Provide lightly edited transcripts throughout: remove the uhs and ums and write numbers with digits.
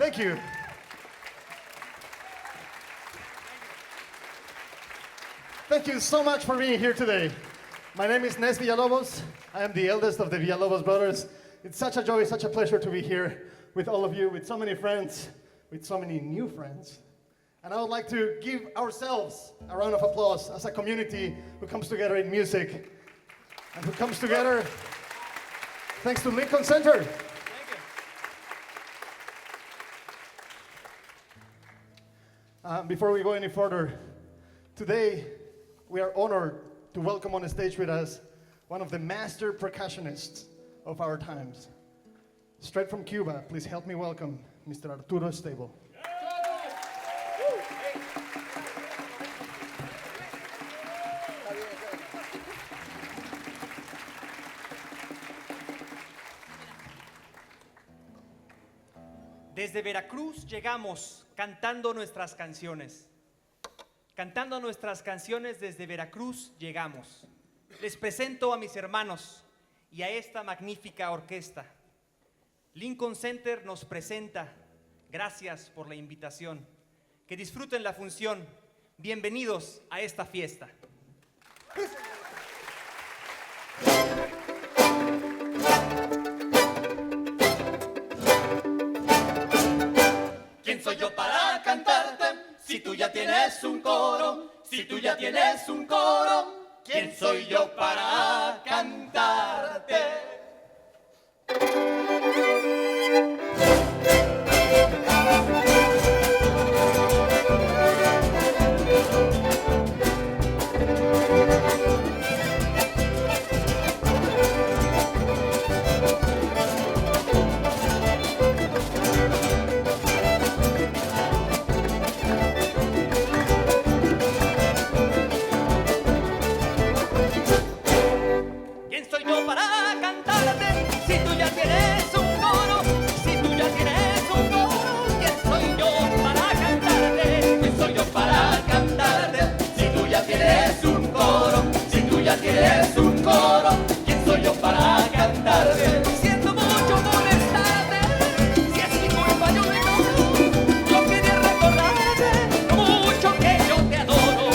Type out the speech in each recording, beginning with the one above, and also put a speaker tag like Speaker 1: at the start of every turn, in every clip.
Speaker 1: Thank you. Thank you so much for being here today. My name is Nes Villalobos. I am the eldest of the Villalobos brothers. It's such a joy, such a pleasure to be here with all of you, with so many friends, with so many new friends. And I would like to give ourselves a round of applause as a community who comes together in music and who comes together thanks to Lincoln Center. Before we go any further, today we are honored to welcome on the stage with us one of the master percussionists of our times. Straight from Cuba, please help me welcome Mr. Arturo Estebo.
Speaker 2: Desde Veracruz llegamos cantando nuestras canciones. Cantando nuestras canciones desde Veracruz llegamos. Les presento a mis hermanos y a esta magnífica orquesta. Lincoln Center nos presenta. Gracias por la invitación. Que disfruten la función. Bienvenidos a esta fiesta.
Speaker 3: ¿Quién soy yo para cantarte? Si tú ya tienes un coro, si tú ya tienes un coro, ¿quién soy yo para cantarte?
Speaker 2: ¿Quién soy yo para cantarte? Si tú ya tienes un coro, si tú ya tienes un coro, ¿quién soy yo para cantarte?
Speaker 3: ¿Quién soy yo para cantarte? Si tú ya tienes un coro, si tú ya tienes un coro, ¿quién soy yo para cantarte?
Speaker 2: Siento mucho molestarte, si es mi culpa yo me ignoro. Yo quería recordarte lo mucho que yo te adoro.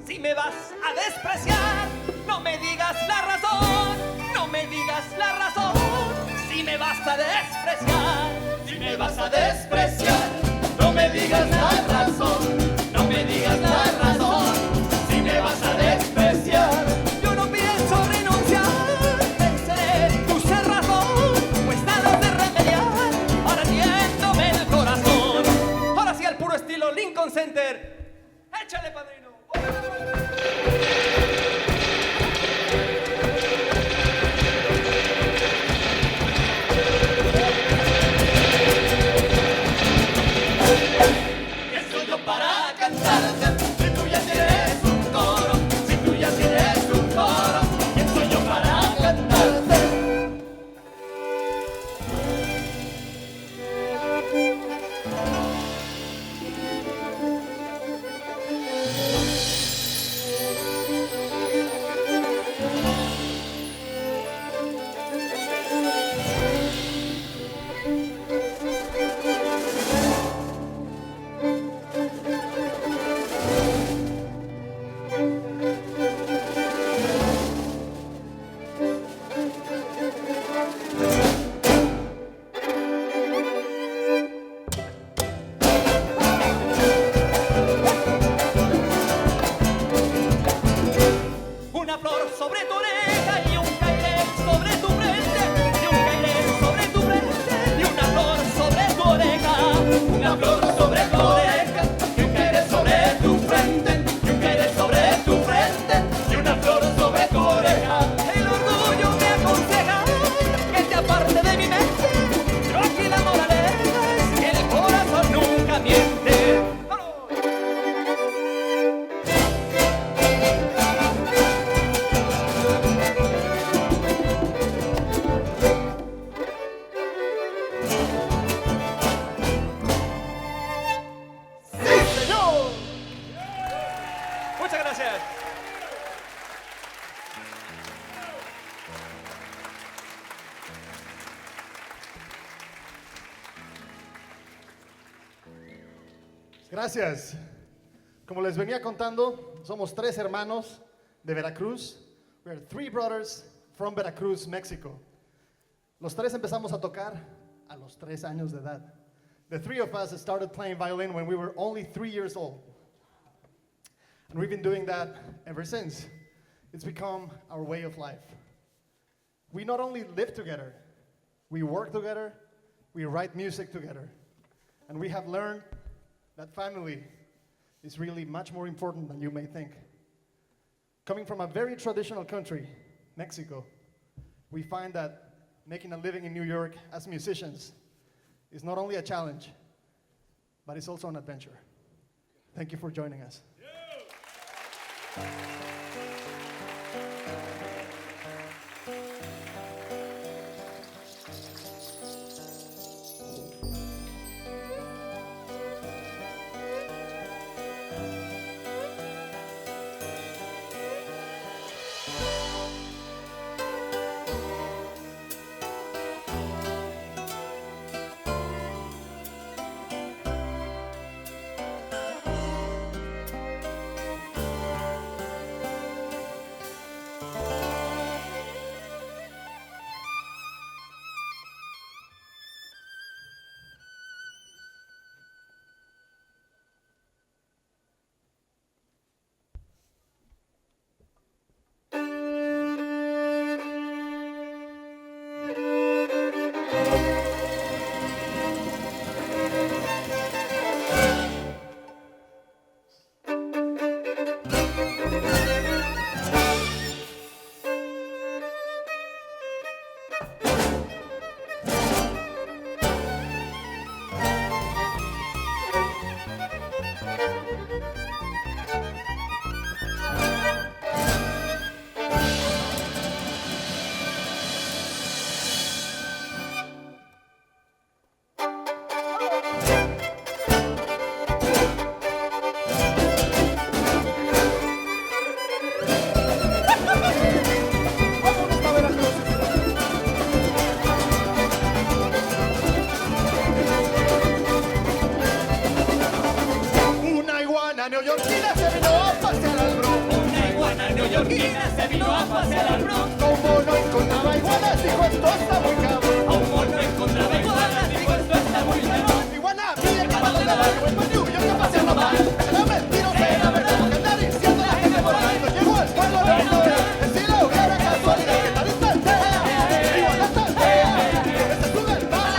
Speaker 2: Si me vas a despreciar, no me digas la razón, no me digas la razón. Si me vas a despreciar,
Speaker 3: Si me vas a despreciar, no me digas la razón, no me digas la razón. Si me vas a despreciar,
Speaker 2: yo no pienso renunciar, venceré tu ser razón, pues nada de remediar, partiéndome el corazón. Ahora sí al puro estilo Lincoln Center, échale padrino.
Speaker 3: ¿quién soy yo para cantarte? Si tú ya tienes un coro, si tú ya tienes un coro, ¿quién soy yo para cantarte?
Speaker 2: Una flor sobre tu oreja y un cairé sobre tu frente, y un cairé sobre tu frente, y una flor sobre tu oreja.
Speaker 3: Una flor sobre tu oreja, y un caeré sobre tu frente, y un caeré sobre tu frente, y una flor sobre tu oreja.
Speaker 2: El orgullo me aconseja que te aparte de mi mente, pero aquí la moraleja es que el corazón nunca miente.
Speaker 1: Gracias. Como les venía contando, somos 3 hermanos de Veracruz. We are 3 brothers from Veracruz, Mexico. Los 3 empezamos a tocar a los 3 años de edad. The 3 of us started playing violin when we were only 3 years old. And we've been doing that ever since. It's become our way of life. We not only live together, we work together, we write music together. And we have learned that family is really much more important than you may think. Coming from a very traditional country, Mexico, we find that making a living in New York as musicians is not only a challenge, but it's also an adventure. Thank you for joining us. Neoyorquina se vino a pasear al Bronx.
Speaker 3: Una iguana neoyorquina se vino a pasear al Bronx.
Speaker 1: Como no encontraba iguanas, dijo esto está muy cabrón.
Speaker 3: Como no encontraba iguanas, dijo esto está muy cabrón.
Speaker 1: Iguana, pide que para dónde va, yo en New York a pasear nomás. Será mentira, será verdad, que andar diciendo a la gente por ahí. No llegó al pueblo de Honduras, que si la hubiera casualidad, que tal es tan fea, iguana tan fea, que se sube el mar,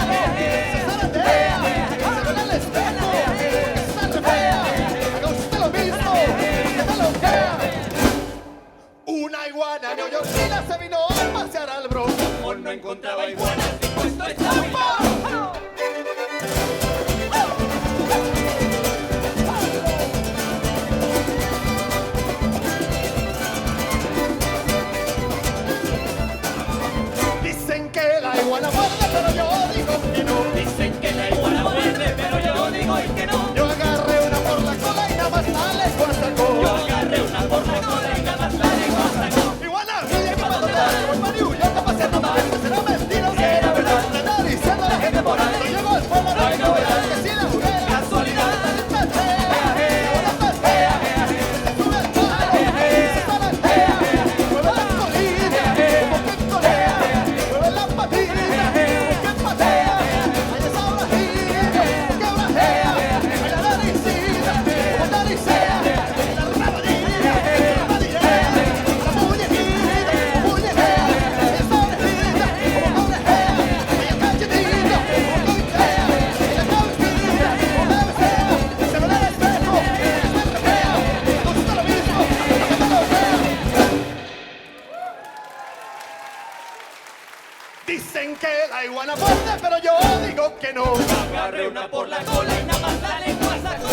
Speaker 1: se zarandea, se ve en el espejo, porque es tan fea. Haga usted lo mismo, que te lo vea. Una iguana neoyorquina se vino a pasear al Bronx.
Speaker 3: Como no encontraba iguanas, dijo esto está muy cabrón.
Speaker 1: Dicen que la iguana muerde, pero yo digo que no.
Speaker 3: Dicen que la iguana muerde, pero yo digo y que no.
Speaker 1: Yo agarré una por la cola y nada más la lengua sacó.
Speaker 3: Yo agarré una por la cola y nada más la lengua sacó.
Speaker 1: Iguana, mire que para dónde va, yo en New York a pasear nomás. Será mentira, será verdad, que andar diciendo a la gente por ahí. No llegó al pueblo, no hay novedad, que si la hubiera
Speaker 3: Casualidad.
Speaker 1: tan fea, iguana tan fea, se sube al palo, se zarandea, mueve las colinas, como que colea, mueve las patitas, como que patea, hay esa orajilla, como que orajea, hay la naricita, como naricea, hay la rabadilla, la muñequita, como muñequea, hay esa orejita, como orejea, hay el cachetito, como coitea, hay la cabecita, como cabecea, se ve en el espejo, es tan fea, no gusta lo mismo, que te lo vea. Dicen que la iguana muerde, pero yo digo que no.
Speaker 3: Agarré una por la cola y nada más la lengua sacó.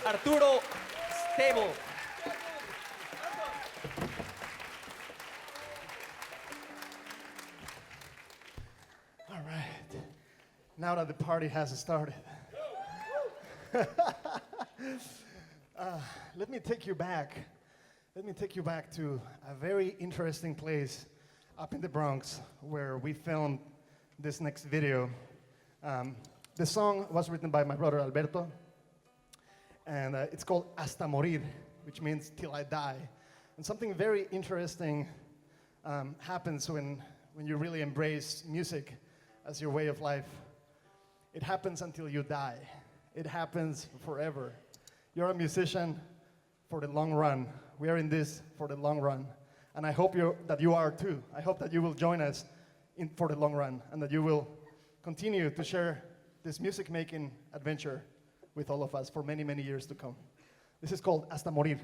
Speaker 2: Arturo Stebo.
Speaker 1: All right. Now that the party has started. Let me take you back. Let me take you back to a very interesting place up in the Bronx where we filmed this next video. The song was written by my brother Alberto, and it's called Hasta Morir, which means till I die. And something very interesting happens when you really embrace music as your way of life. It happens until you die. It happens forever. You're a musician for the long run. We are in this for the long run. And I hope that you are too. I hope that you will join us for the long run and that you will continue to share this music-making adventure with all of us for many, many years to come. This is called Hasta Morir.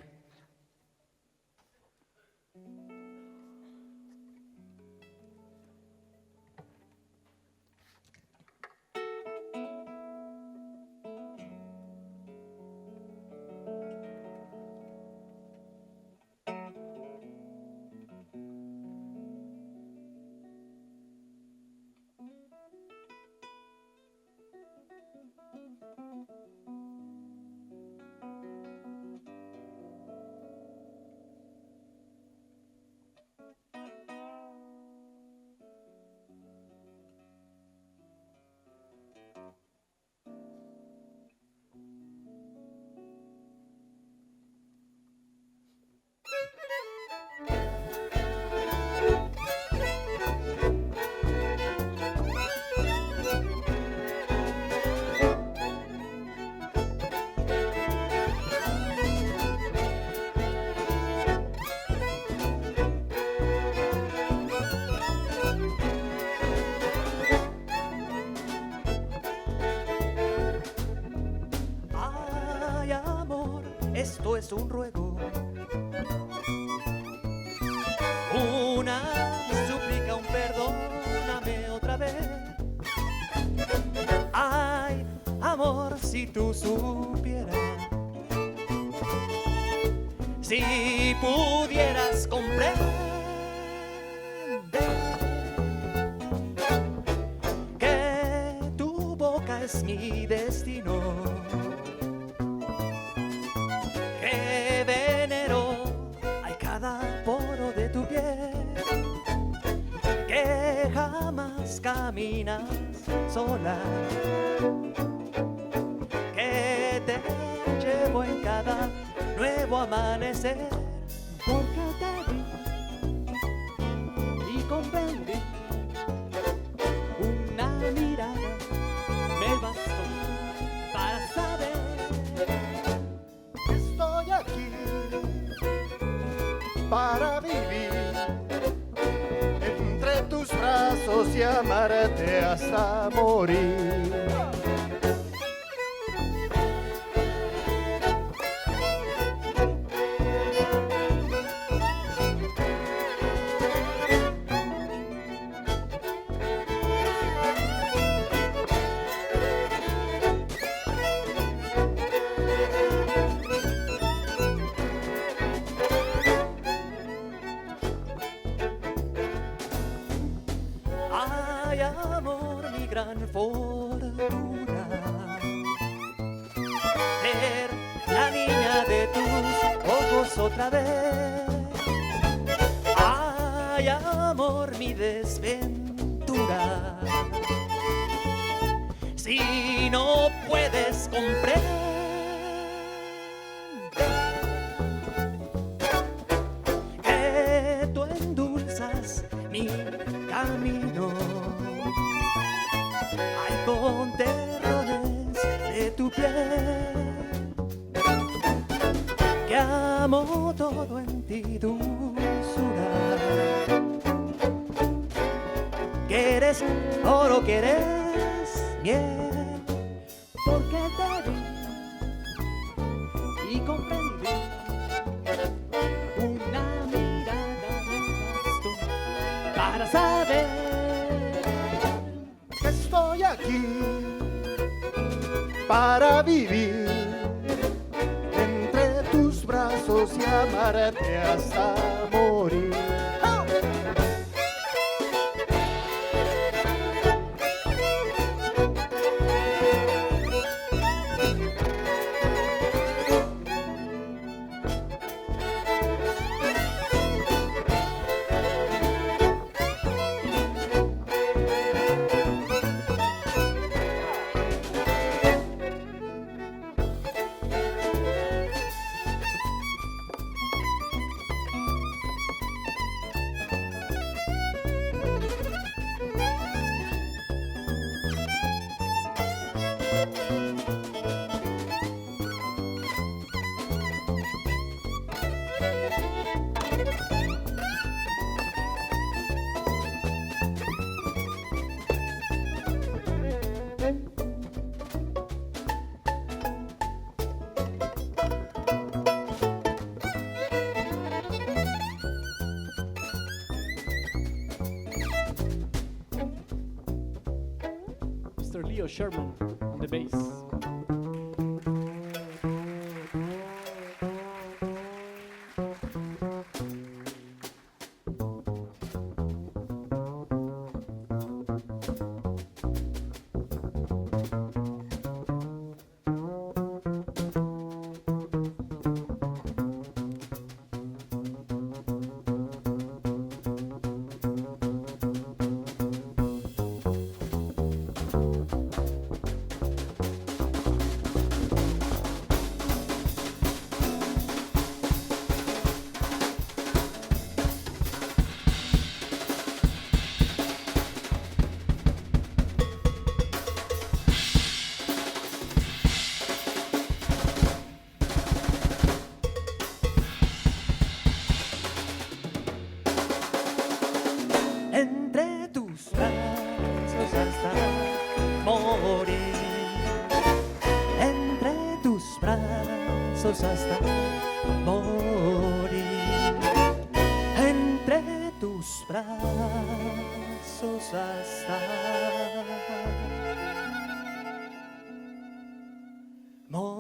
Speaker 2: Esto es un ruego, una súplica, un perdóname otra vez. Ay, amor, si tú supieras, si pudieras comprender que tu boca es mi destino, que venero hay cada poro de tu piel, que jamás caminas sola, que te llevo en cada nuevo amanecer,
Speaker 4: porque te vi y comprendí. Una mirada me bastó para saber
Speaker 1: que estoy aquí para vivir entre tus brazos y amarte hasta morir.
Speaker 2: Ay, amor, mi gran fortuna, ver la niña de tus ojos otra vez. Ay, amor, mi desventura, si no puedes comprender que tú endulzas mi camino, hay con terrones de tu piel, que amo todo en ti dulzura, que eres oro, que eres miel,
Speaker 4: porque te vi y comprendí. Una mirada me bastó para saber
Speaker 1: Que estoy aquí para vivir entre tus brazos y amarte hasta morir.
Speaker 4: Mr. Leo Sherman on the bass. Entre tus brazos hasta morir. Entre tus brazos hasta morir. Entre tus brazos hasta morir.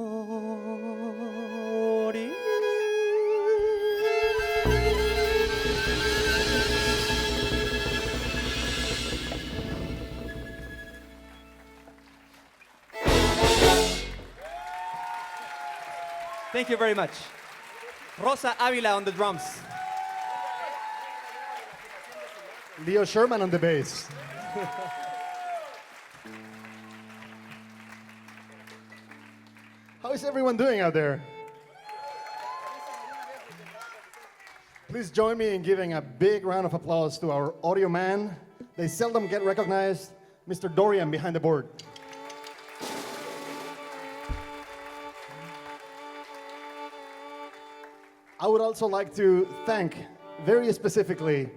Speaker 2: Thank you very much. Rosa Avila on the drums.
Speaker 1: Leo Sherman on the bass. How is everyone doing out there? Please join me in giving a big round of applause to our audio man. They seldom get recognized, Mr. Dorian behind the board. I would also like to thank very specifically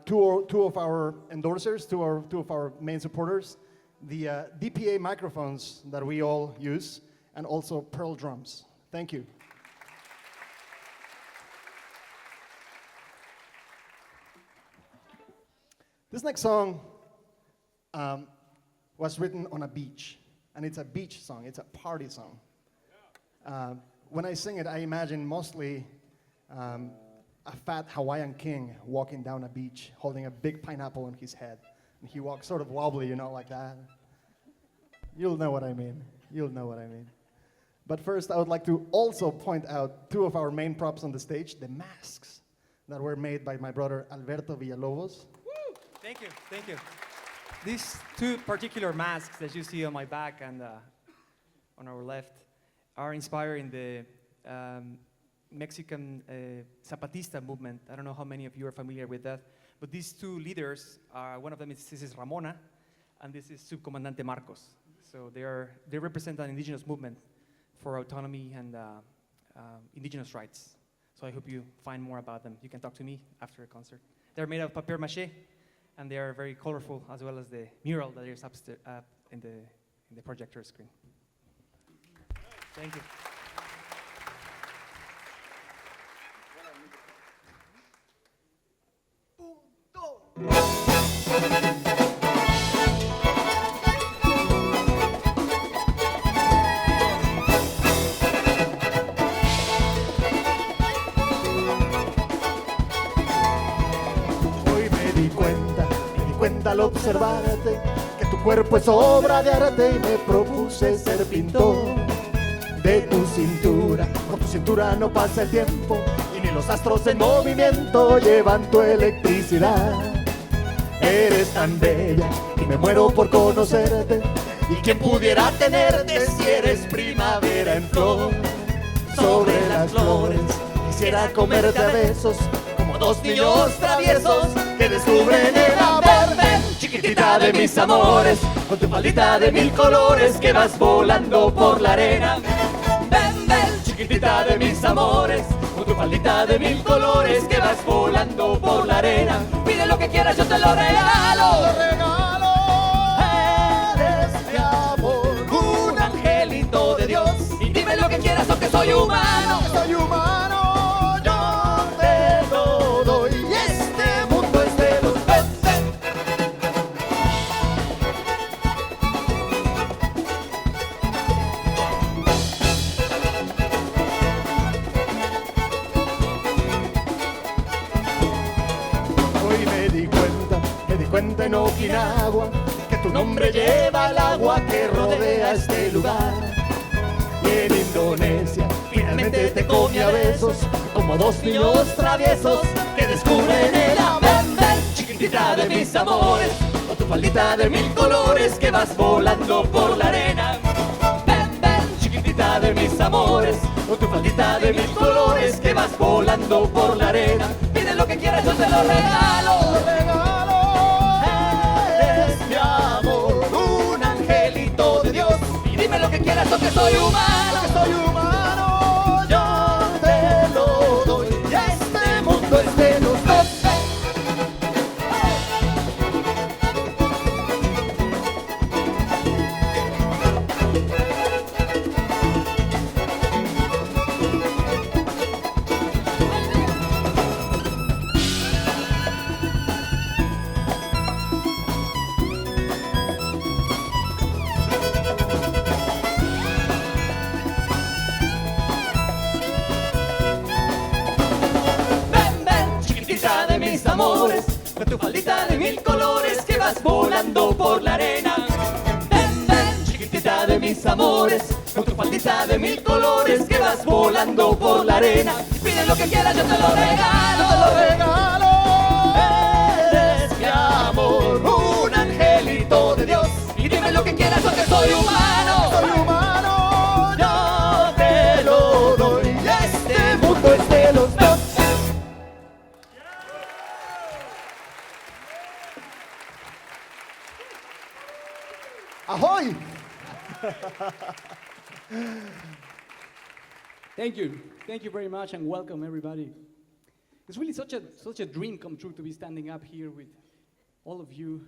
Speaker 1: two of our endorsers, two of our main supporters, the DPA microphones that we all use, and also Pearl drums. Thank you. This next song was written on a beach, and it's a beach song, it's a party song. When I sing it, I imagine mostly a fat Hawaiian king walking down a beach, holding a big pineapple on his head. And he walks sort of wobbly, you know, like that. You'll know what I mean. You'll know what I mean. But first, I would like to also point out two of our main props on the stage, the masks that were made by my brother Alberto Villalobos.
Speaker 2: Thank you, thank you. These two particular masks that you see on my back and on our left are inspired in the Mexican Zapatista movement. I don't know how many of you are familiar with that, but these two leaders are, one of them this is Ramona, and this is Subcomandante Marcos. So they represent an indigenous movement for autonomy and indigenous rights. So I hope you find more about them. You can talk to me after a concert. They're made of papier mâché, and they are very colorful, as well as the mural that is up in the projector screen. Thank you.
Speaker 1: Hoy me di cuenta al observarte, que tu cuerpo es obra de arte y me propuse ser pintor de tu cintura. Con tu cintura no pasa el tiempo y ni los astros en movimiento llevan tu electricidad. Eres tan bella y me muero por conocerte. Y quien pudiera tenerte si eres primavera en flor. Sobre las flores quisiera comerte a besos como dos niños traviesos que descubren el amor. Ven, chiquitita de mis amores, con tu faldita de mil colores que vas volando por la arena. Ven, ven, chiquitita de mis amores, con tu faldita de mil colores que vas volando por la arena. Pide lo que quieras, yo te lo regalo. Eres mi amor, un angelito de Dios. Y dime lo que quieras, aunque soy humano. Soy humano, yo te lo doy. Y este mundo es de los. Ven, ven. cuenta en Okinawa que tu nombre lleva el agua que rodea este lugar. Y en Indonesia finalmente te come a besos como dos niños traviesos que descubren el amor.
Speaker 3: Chiquitita de mis amores, o tu faldita de mil colores que vas volando por la arena. Ven, ven, chiquitita de mis amores, o tu faldita de mil colores que vas volando por la arena. Pide lo que quieras, yo te lo regalo. Eres mi amor, un angelito de Dios. Y dime lo que quieras, yo que soy humano. Yo te lo doy. Y este mundo es de los dos. Amores, con tu faldita de mil colores que vas volando por la arena. Ven, ven, chiquitita de mis amores, con tu faldita de mil colores que vas volando por la arena. Pide lo que quieras, yo te lo regalo. Eres mi amor, un angelito de Dios. Y dime lo que quieras, porque soy humano. Yo te lo doy. Y este mundo es de los dos.
Speaker 1: ¡Ahoy!
Speaker 5: Thank you very much, and welcome everybody. It's really such a dream come true to be standing up here with all of you,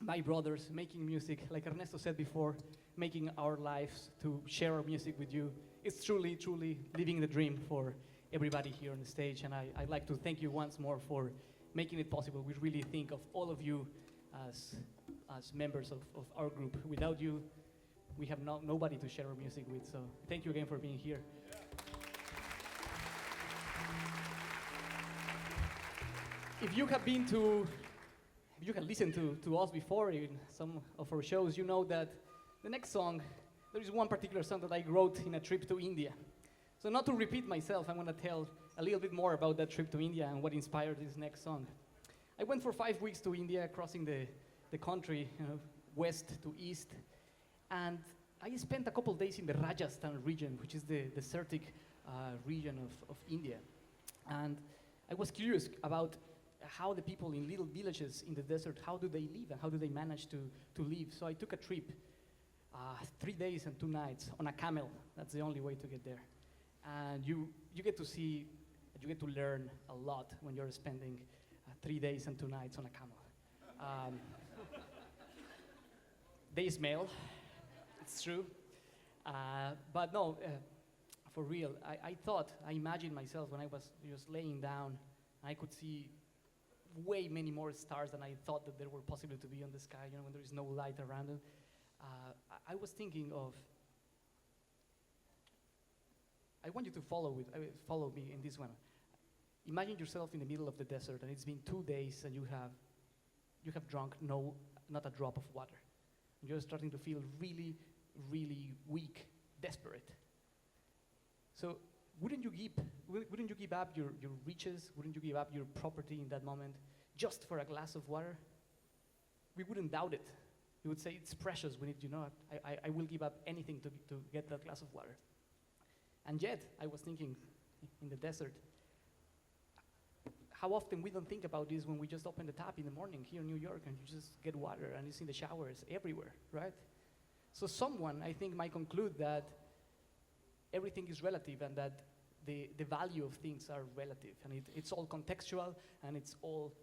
Speaker 5: my brothers, making music. Like Ernesto said before, making our lives to share our music with you. It's truly, truly living the dream for everybody here on the stage, and I'd like to thank you once more for making it possible. We really think of all of you as members of our group. Without you, we have nobody to share our music with, so thank you again for being here. If you have listened to us before in some of our shows, you know that the next song, there is one particular song that I wrote in a trip to India. So not to repeat myself, I'm going to tell a little bit more about that trip to India and what inspired this next song. I went for 5 weeks to India, crossing the country, west to east, and I spent a couple days in the Rajasthan region, which is the desertic region of India. And I was curious about how the people in little villages in the desert, how do they live and how do they manage to live? So I took a trip, 3 days and 2 nights on a camel. That's the only way to get there. And you get to see, you get to learn a lot when you're spending 3 days and 2 nights on a camel. They smell, it's true. But no, for real, I imagined myself when I was just laying down, I could see way many more stars than I thought that there were possible to be on the sky, when there is no light around it. I was thinking of, I want you to follow me in this one. Imagine yourself in the middle of the desert and it's been 2 days and you have drunk not a drop of water. You're starting to feel really, really weak, desperate. So wouldn't you give up your riches? Wouldn't you give up your property in that moment just for a glass of water? We wouldn't doubt it. We would say it's precious. We need, I will give up anything to get that glass of water. And yet, I was thinking in the desert, how often we don't think about this when we just open the tap in the morning here in New York and you just get water and it's in the showers everywhere, right? So someone, I think, might conclude that everything is relative and that the value of things are relative and it's all contextual and it's all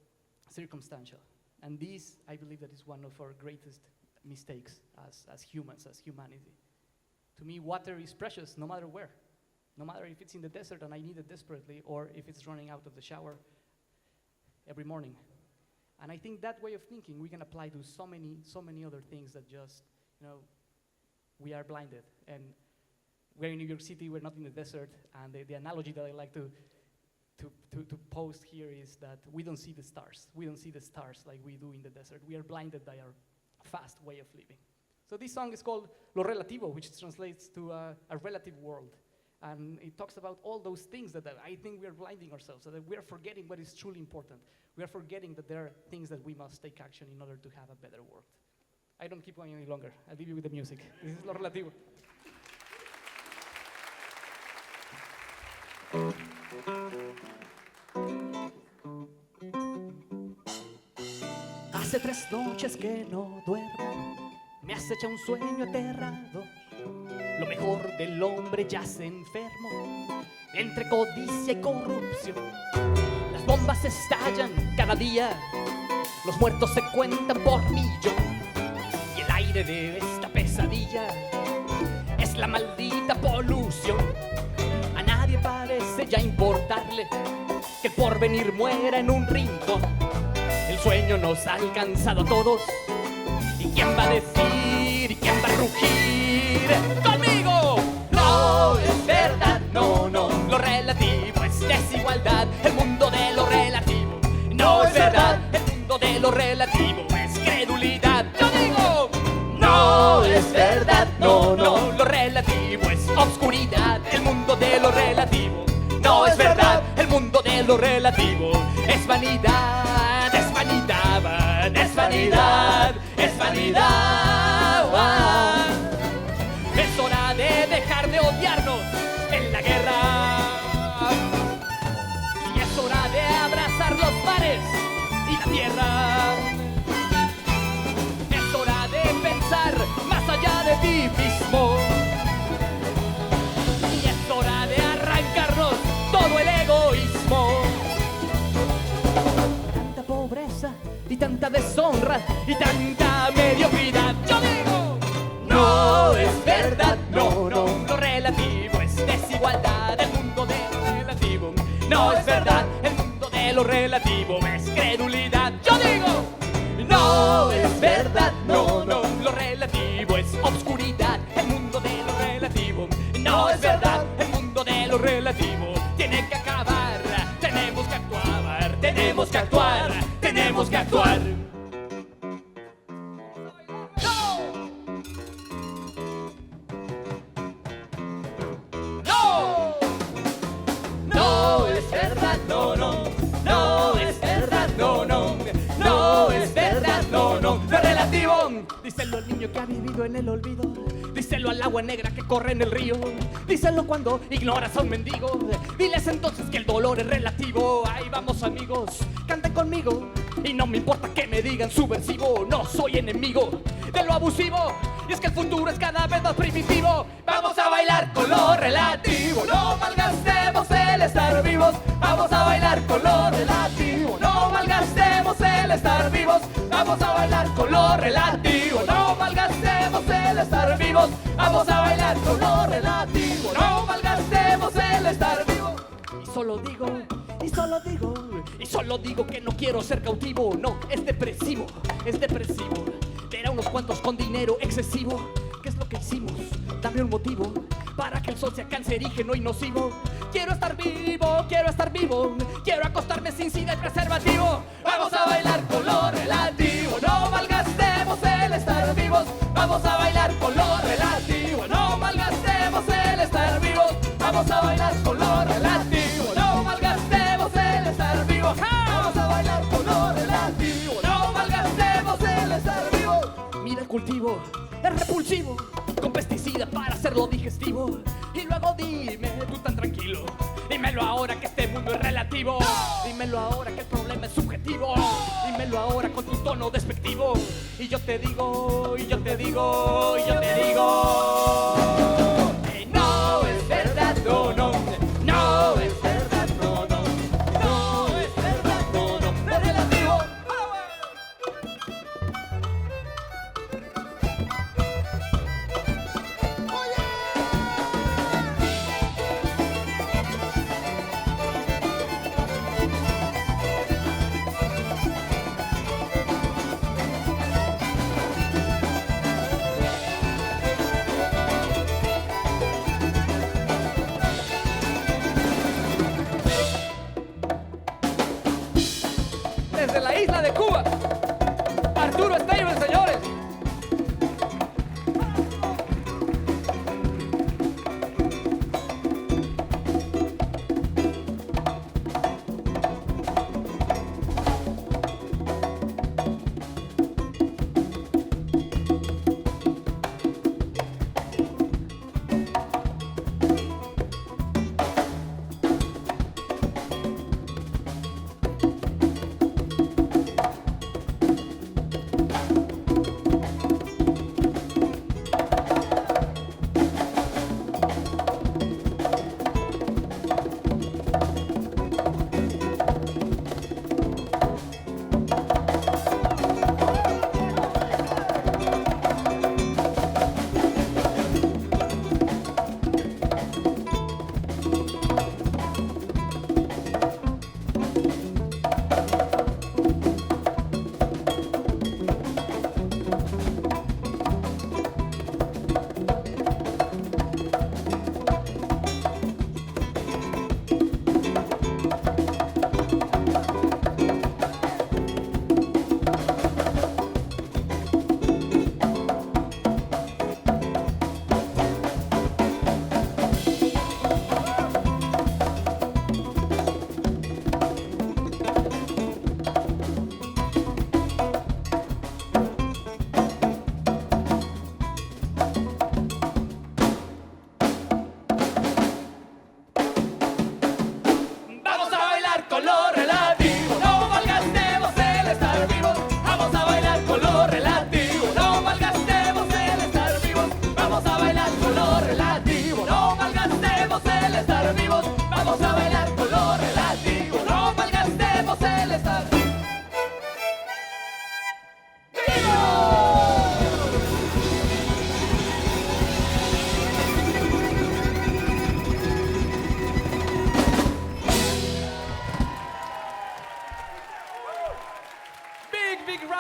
Speaker 5: circumstantial. And this, I believe, that is one of our greatest mistakes as humans, as humanity. To me, water is precious no matter where. No matter if it's in the desert and I need it desperately or if it's running out of the shower every morning. And I think that way of thinking we can apply to so many other things that just, we are blinded. And we're in New York City, we're not in the desert, and the analogy that I like to to post here is that we don't see the stars. We don't see the stars like we do in the desert. We are blinded by our fast way of living. So this song is called Lo Relativo, which translates to a relative world. And it talks about all those things that I think we are blinding ourselves, so that we are forgetting what is truly important. We are forgetting that there are things that we must take action in order to have a better world. I don't keep going any longer. I'll leave you with the music. This is Lo Relativo.
Speaker 4: Hace 3 noches que no duermo, me acecha un sueño aterrador. Lo mejor del hombre yace enfermo, entre codicia y corrupción. Las bombas estallan cada día, los muertos se cuentan por millón. Y el aire de esta pesadilla es la maldita polución. A nadie parece ya importarle que el porvenir muera en un rincón. El sueño nos ha alcanzado a todos. ¿Y quién va a decir? ¿Y quién va a rugir? ¡Conmigo! No es verdad, no, no. Lo relativo es desigualdad. El mundo de lo relativo no es verdad. El mundo de lo relativo es credulidad. Yo digo, no es verdad, no, no. Lo relativo es obscuridad. El mundo de lo relativo no es verdad. El mundo de lo relativo es vanidad, es vanidad, es vanidad, es vanidad. Es hora de dejar de odiarnos en la guerra. Y es hora de abrazar los mares y la tierra. Es hora de pensar más allá de ti mismo. Y es hora de arrancarnos todo el egoísmo. Tanta pobreza y tanta deshonra y tanta mediocridad. Yo digo, no es verdad, no, no. Lo relativo es desigualdad. El mundo de lo relativo no es verdad. El mundo de lo relativo es credulidad. Yo digo, no es verdad, no, no. Lo relativo es obscuridad. El mundo de lo relativo no es verdad. El mundo de lo relativo tiene que acabar. Tenemos que actuar, tenemos que actuar, tenemos que actuar. ¡No! No es verdad, no, no. No es verdad, no, no. No es verdad, no, no. Lo relativo. Díselo al niño que ha vivido en el olvido. Díselo al agua negra que corre en el río. Díselo cuando ignoras a un mendigo. Diles entonces que el dolor es relativo. Ahí vamos, amigos, canten conmigo. Y no me importa que me digan subversivo. No soy enemigo de lo abusivo. Y es que el futuro es cada vez más primitivo. Vamos a bailar con lo relativo. No malgastemos el estar vivos. Vamos a bailar con lo relativo. No malgastemos el estar vivos. Vamos a bailar con lo relativo. No malgastemos el estar vivos. Vamos a bailar con lo relativo. No malgastemos el estar vivo. Y solo digo, y solo digo, y solo digo que no quiero ser cautivo. No, es depresivo, es depresivo. Ver a unos cuantos con dinero excesivo. ¿Qué es lo que hicimos? Dame un motivo para que el sol sea cancerígeno y nocivo. Quiero estar vivo, quiero estar vivo. Quiero acostarme sin sida y preservativo. Vamos a bailar con lo relativo. No malgastemos el estar vivos. Vamos a bailar con lo relativo. No malgastemos el estar vivos. Vamos a bailar con lo relativo. No malgastemos el estar vivos. Vamos a bailar con lo relativo. No malgastemos el estar vivo. Mira el cultivo, es repulsivo, con pesticidas para hacerlo digestivo. Y luego dime, tú tan tranquilo, dímelo ahora que este mundo es relativo. Dímelo ahora que el problema es subjetivo. Dímelo ahora con tu tono despectivo. Y yo te digo, y yo te digo, y yo te digo, no es verdad, no, no. No es verdad, no, no. No es verdad, no, no. Es relativo.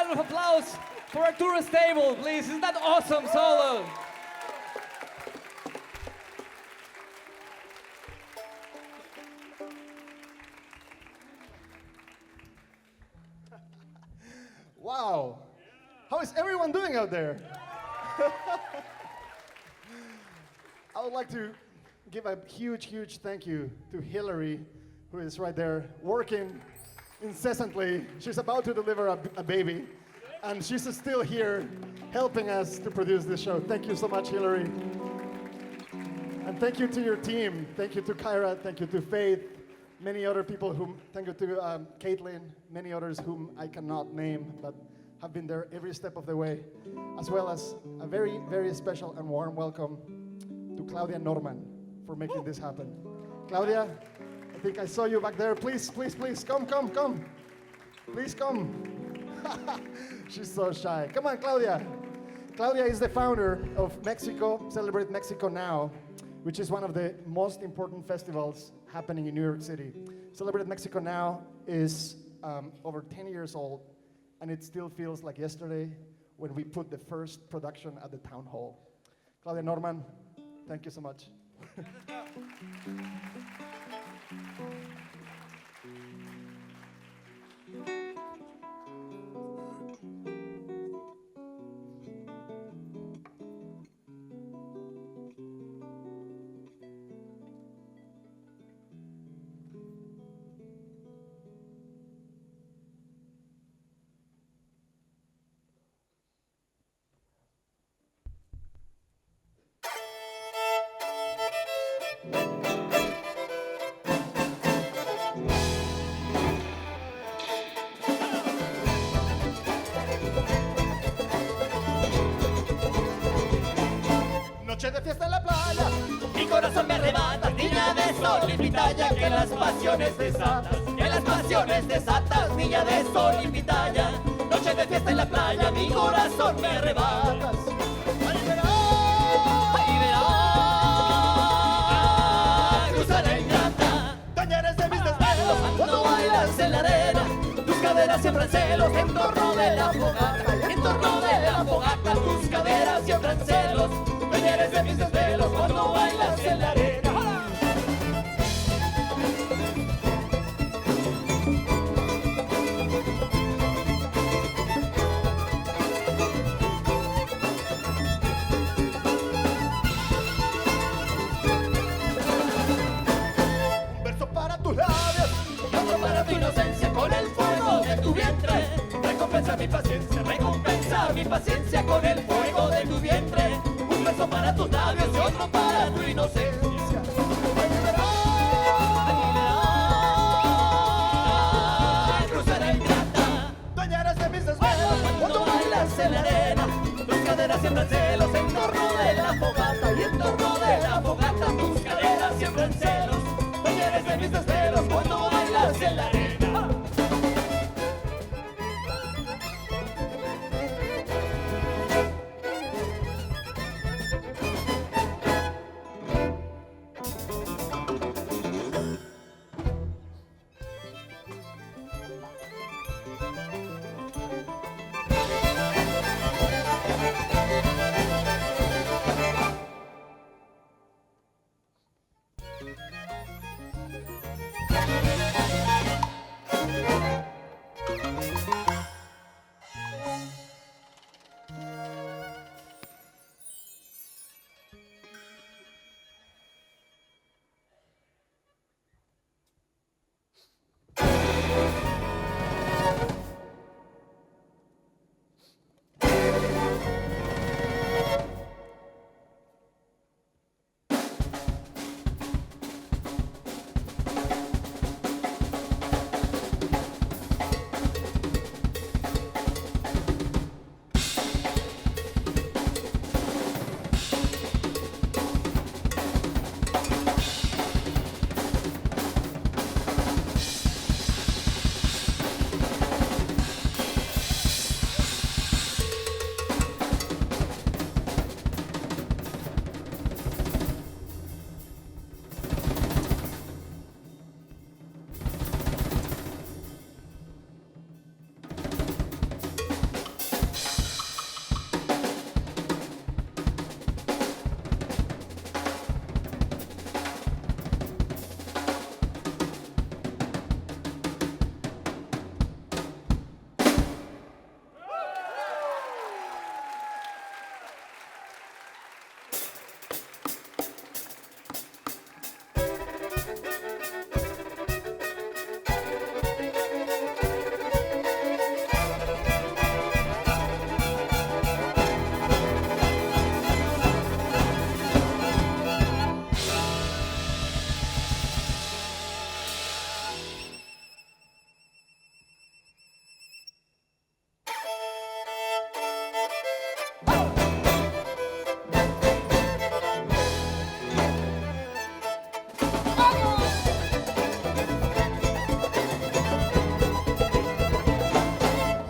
Speaker 5: round of applause for Arturo Stable, please. Isn't that awesome solo?
Speaker 1: Wow. How is everyone doing out there? I would like to give a huge, huge thank you to Hillary, who is right there working incessantly. She's about to deliver a baby, and she's still here helping us to produce this show. Thank you so much, Hillary. And thank you to your team. Thank you to Kyra. Thank you to Faith. Many other people whom, thank you to Caitlin, many others whom I cannot name, but have been there every step of the way, as well as a very, very special and warm welcome to Claudia Norman for making this happen. Claudia, I think I saw you back there. Please, please, please, come, come, come. Please come. She's so shy. Come on, Claudia. Claudia is the founder of Mexico, Celebrate Mexico Now, which is one of the most important festivals happening in New York City. Celebrate Mexico Now is over 10 years old, and it still feels like yesterday when we put the first production at the town hall. Claudia Norman, thank you so much. Noche de fiesta en la playa,
Speaker 3: Mi corazón me arrebata, niña de sol y pitaya, que las pasiones desatas, que las pasiones desatas, niña de sol y pitaya. Noche de fiesta en la playa, mi corazón me arrebatas. Ahí verás, cruzaré ingrata,
Speaker 1: tañeres de mis desvelos,
Speaker 3: cuando bailas en la arena, tus caderas siembran celos en torno de la fogata, en torno de la fogata, tus caderas siembran celos. Eres de mis desvelos cuando bailas en la arena.
Speaker 1: un verso para tus labios,
Speaker 3: Y otro para tu inocencia con el fuego de tu vientre. Recompensa mi paciencia con el fuego de tu vientre. Un beso para tus labios y otro para tu inocencia. Cruzaré ingrata,
Speaker 1: tañeres de mis desvelos,
Speaker 3: cuando bailas en la arena, tus caderas siembran celos en torno de la fogata, y en torno de la fogata tus caderas siembran celos. Talleres de mis desvelos cuando bailas en la arena.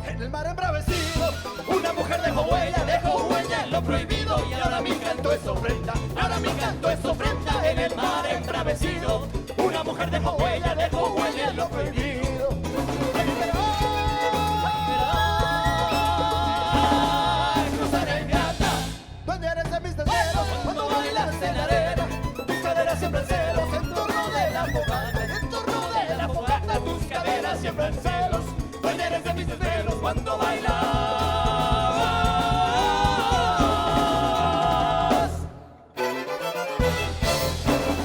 Speaker 3: En el mar embravecido, una mujer dejó huella en lo prohibido. Y ahora mi canto es ofrenda, ahora mi canto es ofrenda. En el mar embravecido, una mujer dejó huella en lo prohibido. Cruzaré mi ata,
Speaker 1: ¿Dónde eres de mis deseos?
Speaker 3: cuando bailas en la arena, tus caderas siembran celos en torno de la fogata, en torno de la fogata, tus caderas siembran celos, cuando eres de mis desvelos, cuando bailas.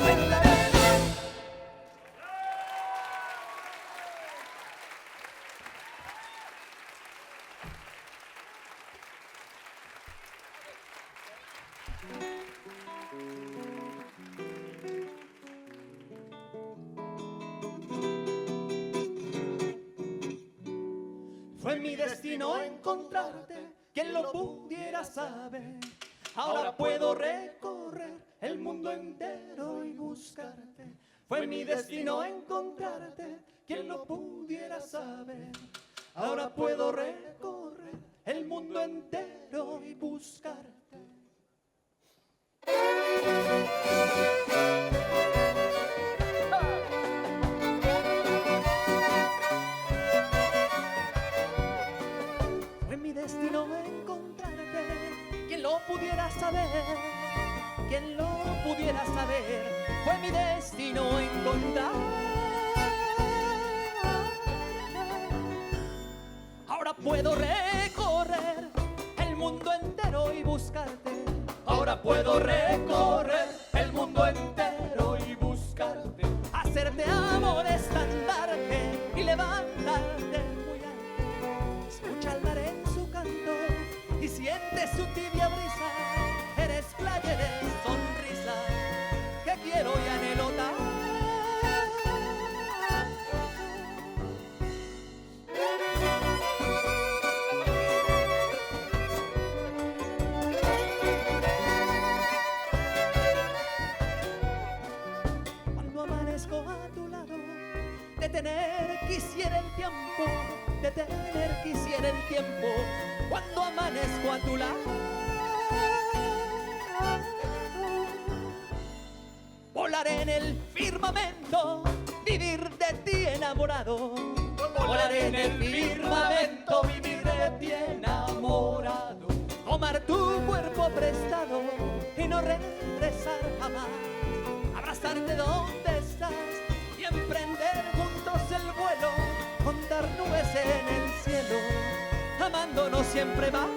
Speaker 3: En la arena. Fue mi destino encontrarte, quien lo pudiera saber. Ahora puedo recorrer el mundo entero y buscarte. Fue mi destino encontrarte, quien lo pudiera saber. Ahora puedo recorrer el mundo entero y buscarte. Fue mi destino encontrarte, quien lo pudiera saber, quien lo pudiera saber. Fue mi destino encontrarte. Ahora puedo recorrer el mundo entero y buscarte. Ahora puedo recorrer el mundo entero y buscarte. Hacerte amor estandarte y levantarte muy alto. Escucha al mar en su canto y siente su tibia brisa. Eres playa, eres sonrisa que quiero y anhelo tanto. Cuando amanezco a tu lado, detener quisiera el tiempo, detener quisiera el tiempo. Cuando amanezco a tu lado, volar en el firmamento, vivir de ti enamorado. Volar en el firmamento, vivir de ti enamorado. Tomar tu cuerpo prestado y no regresar jamás. Abrazarte donde estás y emprender juntos el vuelo. Contar nubes en el cielo, amándonos siempre más.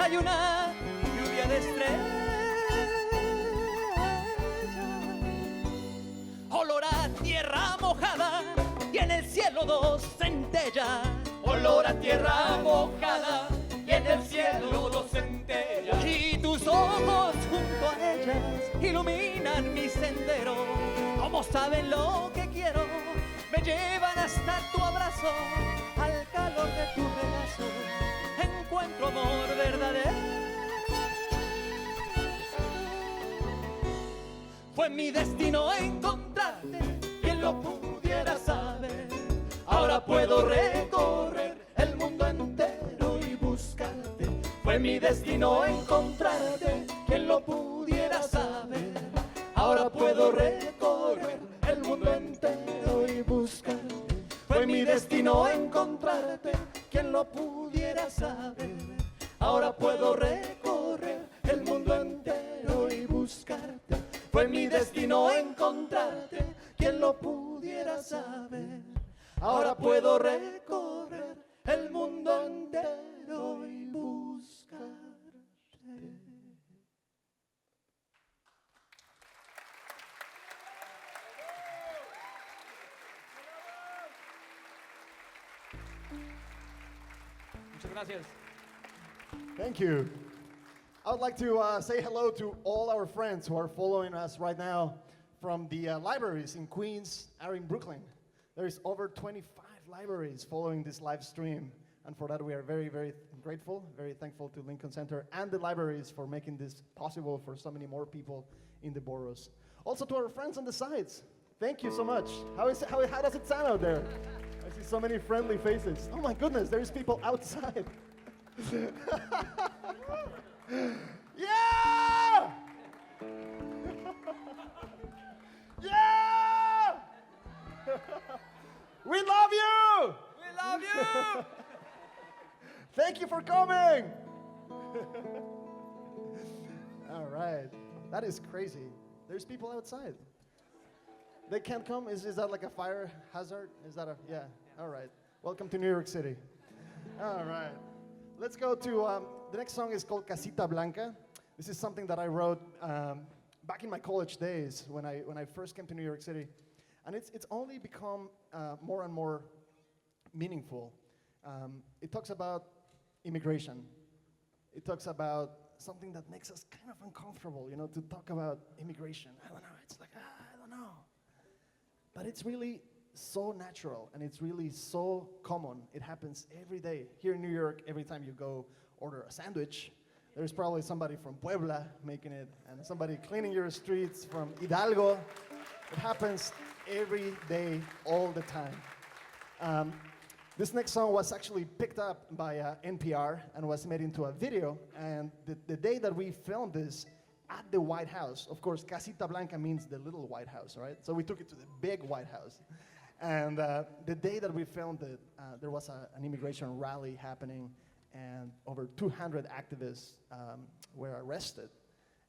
Speaker 3: hay una lluvia de estrellas. Olor a tierra mojada y en el cielo dos centellas. Olor a tierra mojada y en el cielo dos centellas. Y tus ojos junto a ellas iluminan mi sendero. Como saben lo que quiero, me llevan hasta tu abrazo. Al calor de tu regazo encuentro amor verdadero. Fue mi destino encontrarte, quien lo pudiera saber. Ahora puedo recorrer el mundo entero y buscarte. Fue mi destino encontrarte, quien lo pudiera saber. Ahora puedo recorrer el mundo entero y buscarte. Fue mi destino encontrarte, quien lo pudiera saber. Ahora puedo recorrer el mundo entero y buscarte. Fue mi destino encontrarte, quien lo pudiera saber. Ahora puedo recorrer el mundo entero y buscarte.
Speaker 2: Muchas gracias.
Speaker 1: Thank you. I would like to say hello to all our friends who are following us right now from the libraries in Queens or in Brooklyn. There is over 25 libraries following this live stream, and for that we are very, very grateful, very thankful to Lincoln Center and the libraries for making this possible for so many more people in the boroughs. Also to our friends on the sides, thank you so much. How does it sound out there? I see so many friendly faces. Oh my goodness, there's people outside. Yeah! Yeah! We love you!
Speaker 2: We love you.
Speaker 1: Thank you for coming! All right. That is crazy. There's people outside. They can't come? Is that like a fire hazard? Is that a, yeah. All right. Welcome to New York City. All right. Let's go to, the next song is called Casita Blanca. This is something that I wrote back in my college days when I first came to New York City. And it's only become more and more meaningful. It talks about immigration. It talks about something that makes us kind of uncomfortable, you know, to talk about immigration. I don't know, it's like, I don't know. But it's really so natural, and it's really so common. It happens every day. Here in New York, every time you go order a sandwich, there's probably somebody from Puebla making it, and somebody cleaning your streets from Hidalgo. It happens every day, all the time. This next song was actually picked up by NPR and was made into a video, and the day that we filmed this at the White House, of course, Casita Blanca means the little White House, right? So we took it to the big White House. And the day that we filmed it, there was an immigration rally happening, and over 200 activists were arrested.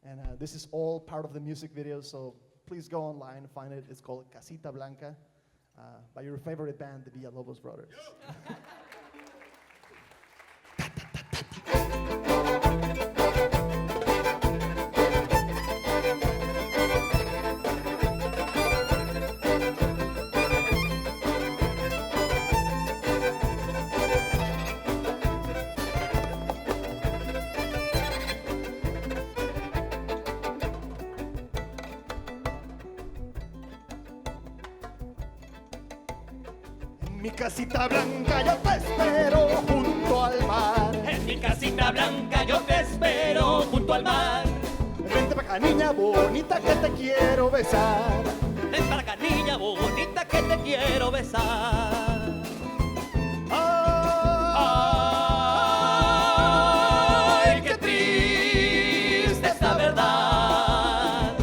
Speaker 1: And this is all part of the music video, so please go online and find it. It's called Casita Blanca by your favorite band, the Villalobos Brothers. Mi casita blanca yo te espero junto al mar.
Speaker 3: En mi casita blanca yo te espero junto al mar.
Speaker 1: Vente para acá, niña bonita, que te quiero besar.
Speaker 3: Ven para acá, niña bonita, que te quiero besar. Ay, qué triste esta verdad.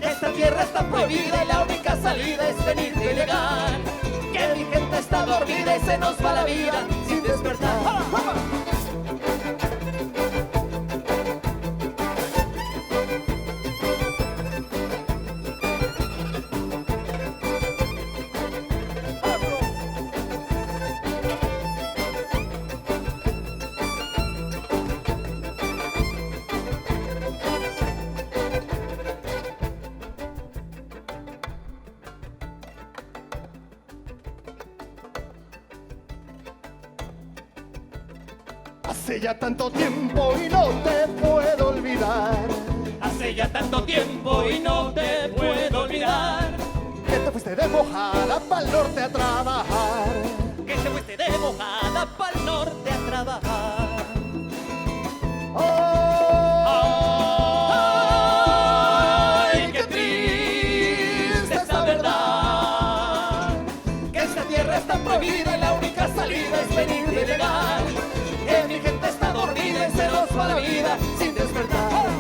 Speaker 3: Esta tierra está prohibida y la única salida es venirte y llegar. Que mi gente está dormida y se nos va la vida sin despertar.
Speaker 1: Hace ya tanto tiempo y no te puedo olvidar.
Speaker 3: Hace ya tanto tiempo y no te puedo olvidar.
Speaker 1: Que te fuiste de mojada pa'l norte a trabajar.
Speaker 3: Que te fuiste de mojada pa'l norte a trabajar. Ay, qué triste esta verdad. Que esta tierra está prohibida y la única salida es venir de ilegal. Que mi gente está dormida y se nos va la vida sin despertar.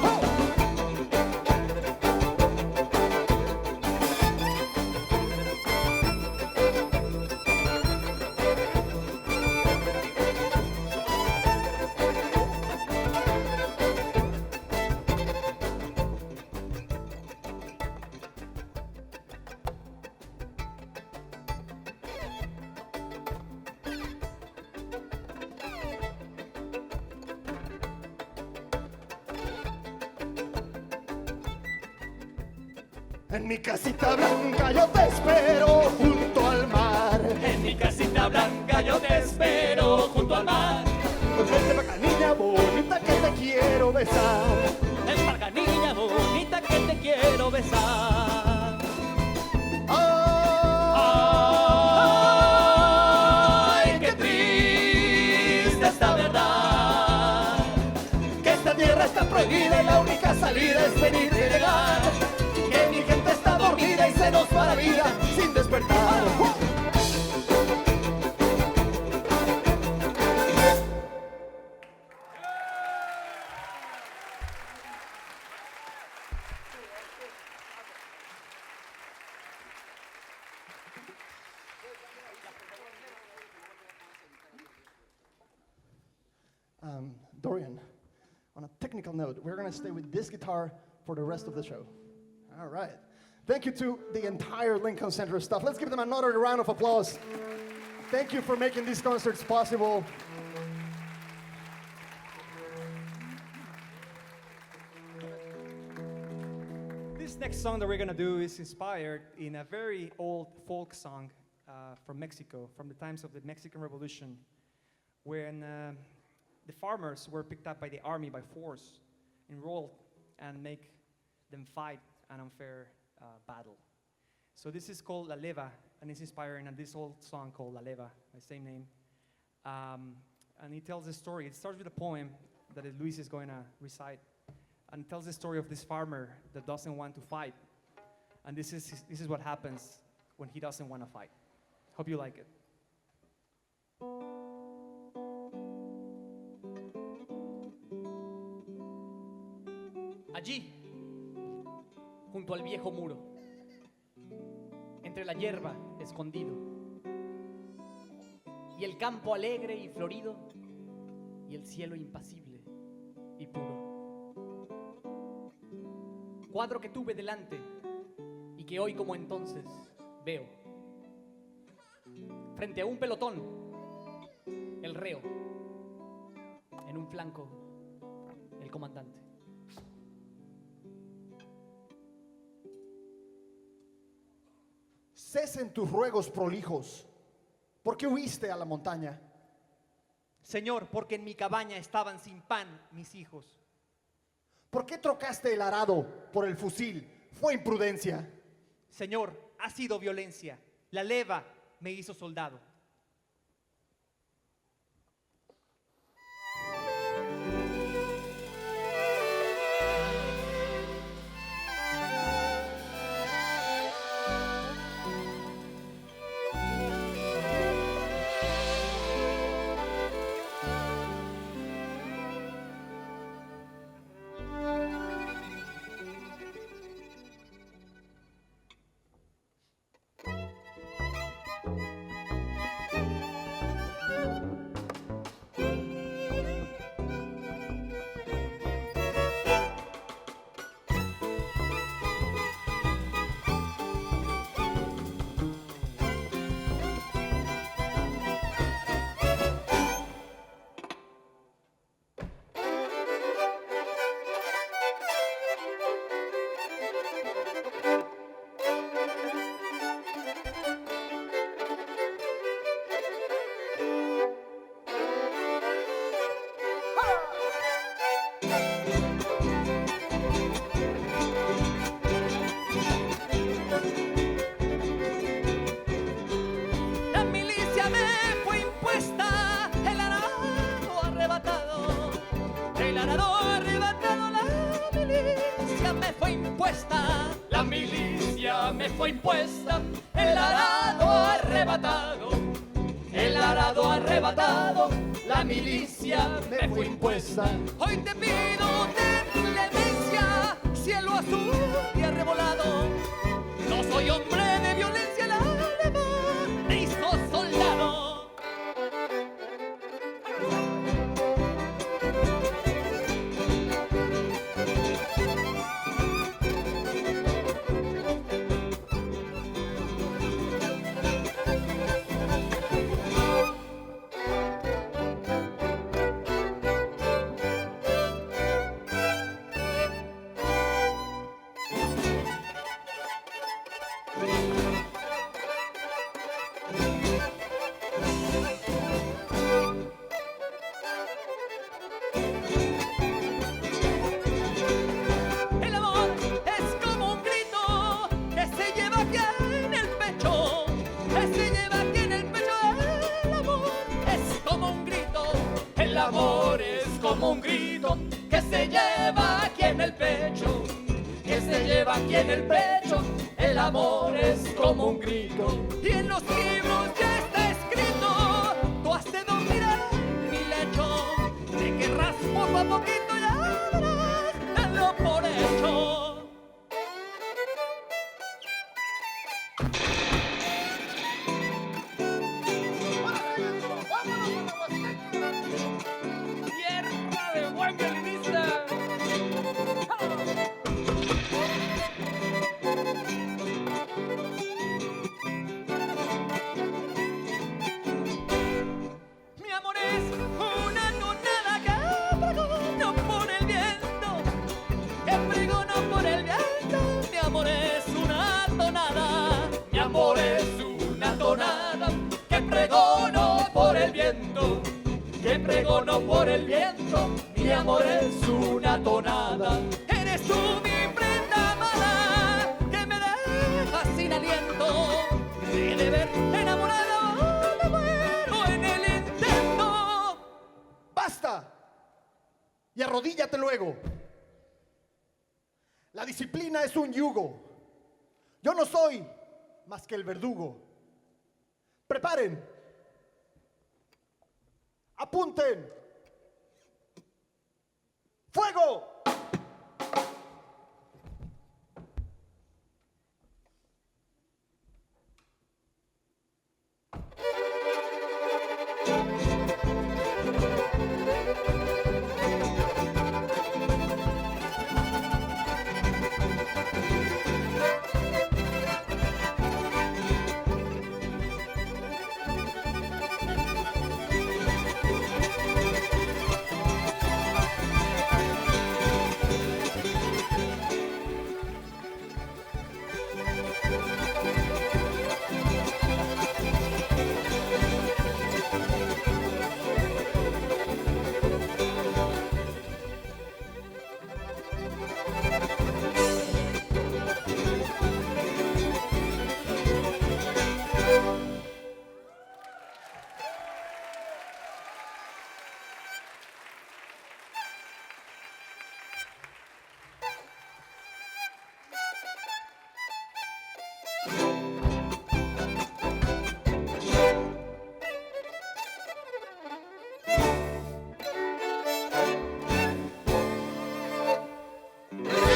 Speaker 1: En mi casita blanca yo te espero junto al mar.
Speaker 3: En mi casita blanca yo te espero junto al mar.
Speaker 1: Vente pa' acá, niña bonita, que te quiero besar.
Speaker 3: Ven para acá, niña bonita, que te quiero besar. Ay, qué triste esta verdad. Que esta tierra está prohibida y la única salida es venir de ilegal. Que mi gente está dormida y se nos va la vida sin despertar.
Speaker 1: Dorian, on a technical note, we're going to stay with this guitar for the rest of the show. All right. Thank you to the entire Lincoln Center staff. Let's give them another round of applause. Thank you for making these concerts possible.
Speaker 2: This next song that we're gonna do is inspired in a very old folk song from Mexico, from the times of the Mexican Revolution, when the farmers were picked up by the army by force, enrolled, and make them fight an unfair battle. So this is called La Leva, and it's inspired in this old song called La Leva, the same name. And it tells a story. It starts with a poem that Luis is going to recite, and it tells the story of this farmer that doesn't want to fight. And this is what happens when he doesn't want to fight. Hope you like it.
Speaker 5: Allí, junto al viejo muro, entre la hierba escondido, y el campo alegre y florido, y el cielo impasible y puro. Cuadro que tuve delante y que hoy como entonces veo. Frente a un pelotón, el reo, en un flanco, el comandante.
Speaker 1: Cesen tus ruegos prolijos. ¿Por qué huiste a la montaña?
Speaker 2: Señor, porque en mi cabaña estaban sin pan mis hijos.
Speaker 1: ¿Por qué trocaste el arado por el fusil? Fue imprudencia.
Speaker 2: Señor, ha sido violencia. La leva me hizo soldado.
Speaker 3: respuesta. La milicia me fue impuesta, el arado arrebatado, el arado arrebatado, la milicia me fue impuesta. Hoy te pido ten clemencia, cielo azul y arrebolado. No soy hombre de violencia, el alma me hizo soldado. El amor es como un grito que se lleva aquí en el pecho, que se lleva aquí en el pecho. El amor es como un grito, el amor es como un grito que se lleva aquí en el pecho, que se lleva aquí en el pecho. El amor es como un grito y en los libros ya está escrito. Tú has de dormir en mi lecho, te querrás poco a poquito, ya verás, danlo por hecho. Tierra de buen violinista. Mi amor es una tonada que pregono por el viento, que pregono por el viento. Mi amor es una tonada, mi amor es una tonada que pregono por el viento, que pregono por el viento. Mi amor es una tonada. Eres tú mi prenda amada que me deja sin aliento, de ver enamorado me muero en el intento.
Speaker 1: ¡Basta! Y arrodíllate luego. La disciplina es un yugo. Yo no soy más que el verdugo. Preparen. Apunten. ¡Fuego!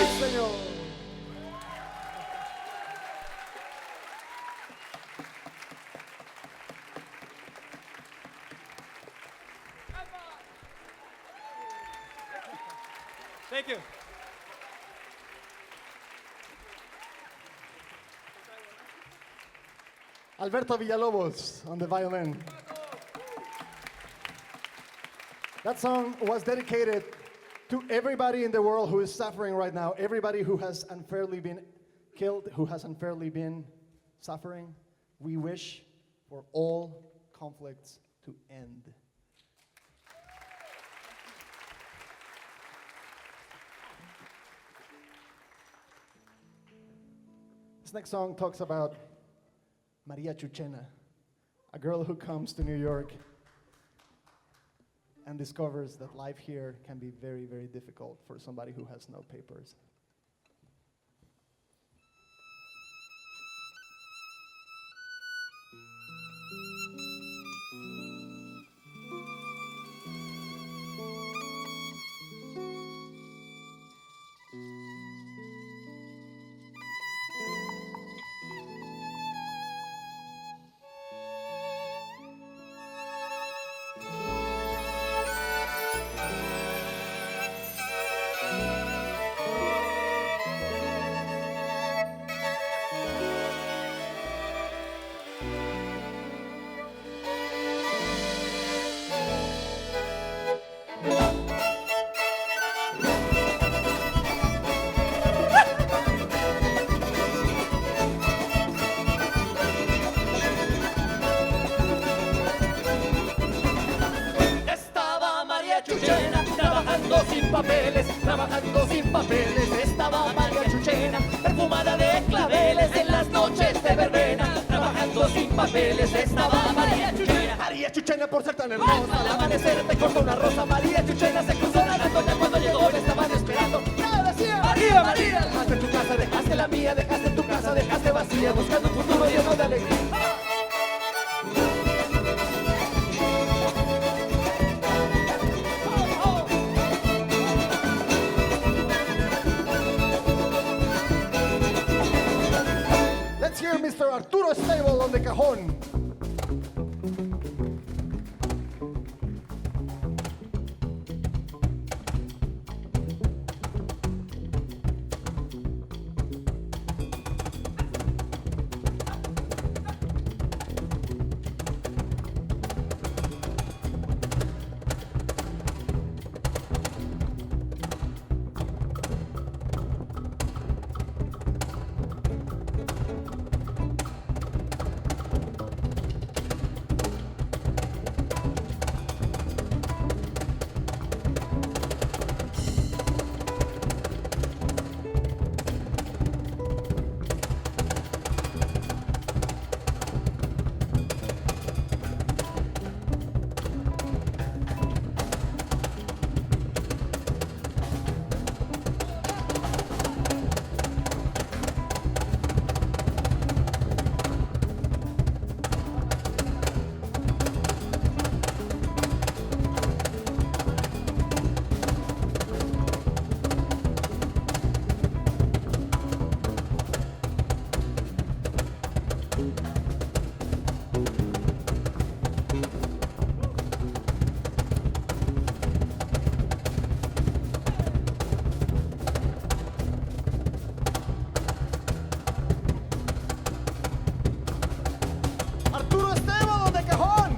Speaker 1: ¡Sí, señor!
Speaker 2: Thank you.
Speaker 1: Alberto Villalobos on the violin. That song was dedicated to everybody in the world who is suffering right now, everybody who has unfairly been killed, who has unfairly been suffering. We wish for all conflicts to end. This next song talks about Maria Chuchena, a girl who comes to New York and discovers that life here can be very, very difficult for somebody who has no papers.
Speaker 3: papeles, trabajando sin papeles. Estaba María Chuchena, perfumada de claveles en las noches de verbena. Trabajando sin papeles, estaba María Chuchena.
Speaker 1: María Chuchena, por ser tan hermosa.
Speaker 3: Al amanecer te cortó una rosa. María Chuchena se cruzó nadando, ya cuando llegó le estaban esperando.
Speaker 1: ¿Qué decía?
Speaker 3: María, María, dejaste tu casa, dejaste la mía, dejaste tu casa, dejaste vacía, buscando un futuro lleno de alegría.
Speaker 1: Let's hear Mr. Arturo Stable on the cajón. Arturo Estable on the cajón.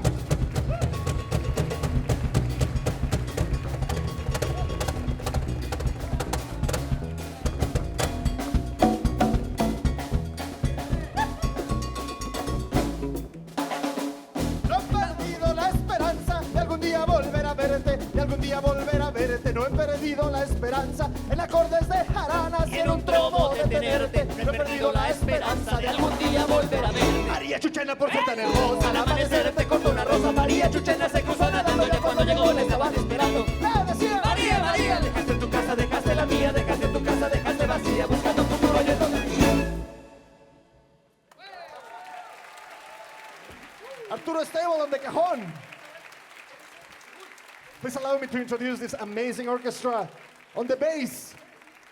Speaker 1: No he perdido la esperanza de algún día volver a verte, de algún día volver a verte. No he perdido la esperanza en acordes de jaranas y
Speaker 3: En un trobo de tenerte, no he perdido la esperanza de algún día volver a ver.
Speaker 1: María Chuchena, por ser tan hermosa.
Speaker 3: Al amanecer te cortó una rosa. María Chuchena se cruzó nadando, ya cuando llegó le estaban esperando.
Speaker 1: ¿Qué decía?
Speaker 3: María, María, dejaste tu casa, dejaste la mía, dejaste tu casa, dejaste vacía, buscando un futuro lleno de alegría.
Speaker 1: Arturo Estable on the cajón. Please allow me to introduce this amazing orchestra. On the bass,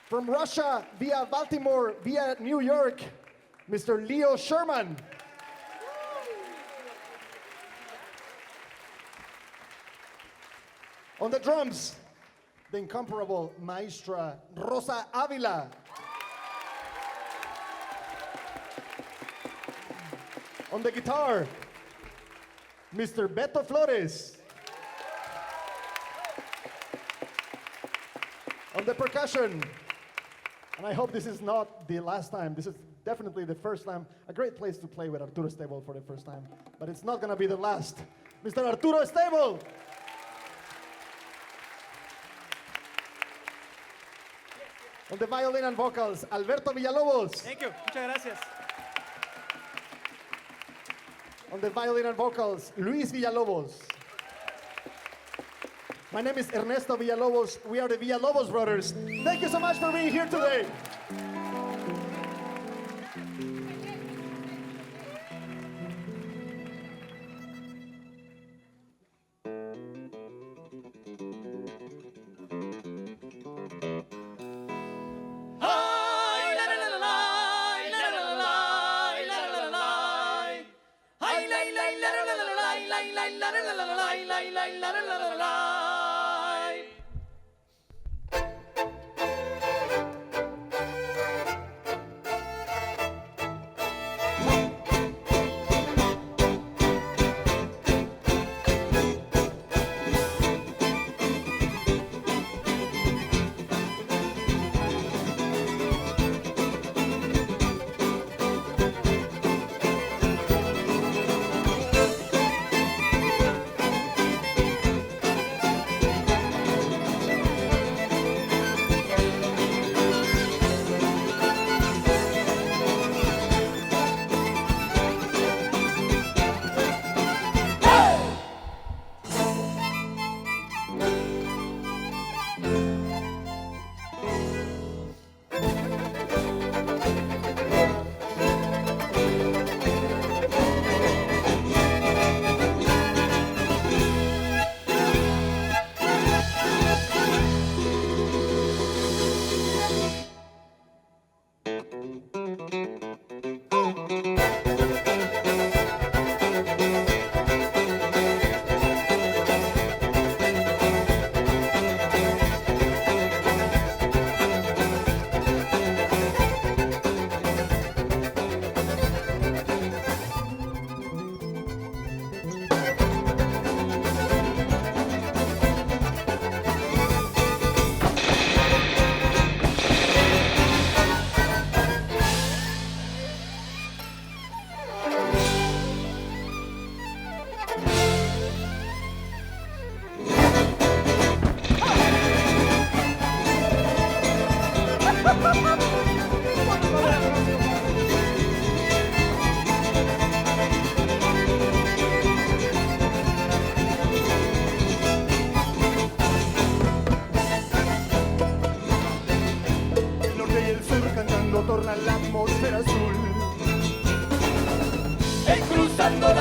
Speaker 1: from Russia, via Baltimore, via New York, Mr. Leo Sherman. On the drums, the incomparable maestra Rosa Avila. On the guitar, Mr. Beto Flores. On the percussion, and I hope this is not the last time, this is definitely the first time, a great place to play with Arturo Estable for the first time, but it's not gonna be the last. Mr. Arturo Estable! On the violin and vocals, Alberto Villalobos.
Speaker 2: Thank you. Muchas gracias.
Speaker 1: On the violin and vocals, Luis Villalobos. My name is Ernesto Villalobos. We are the Villalobos brothers. Thank you so much for being here today.
Speaker 3: Ay, la la la la la, la la la la, la la la la. Ay, la la la la la la, la la la la la, la la la la.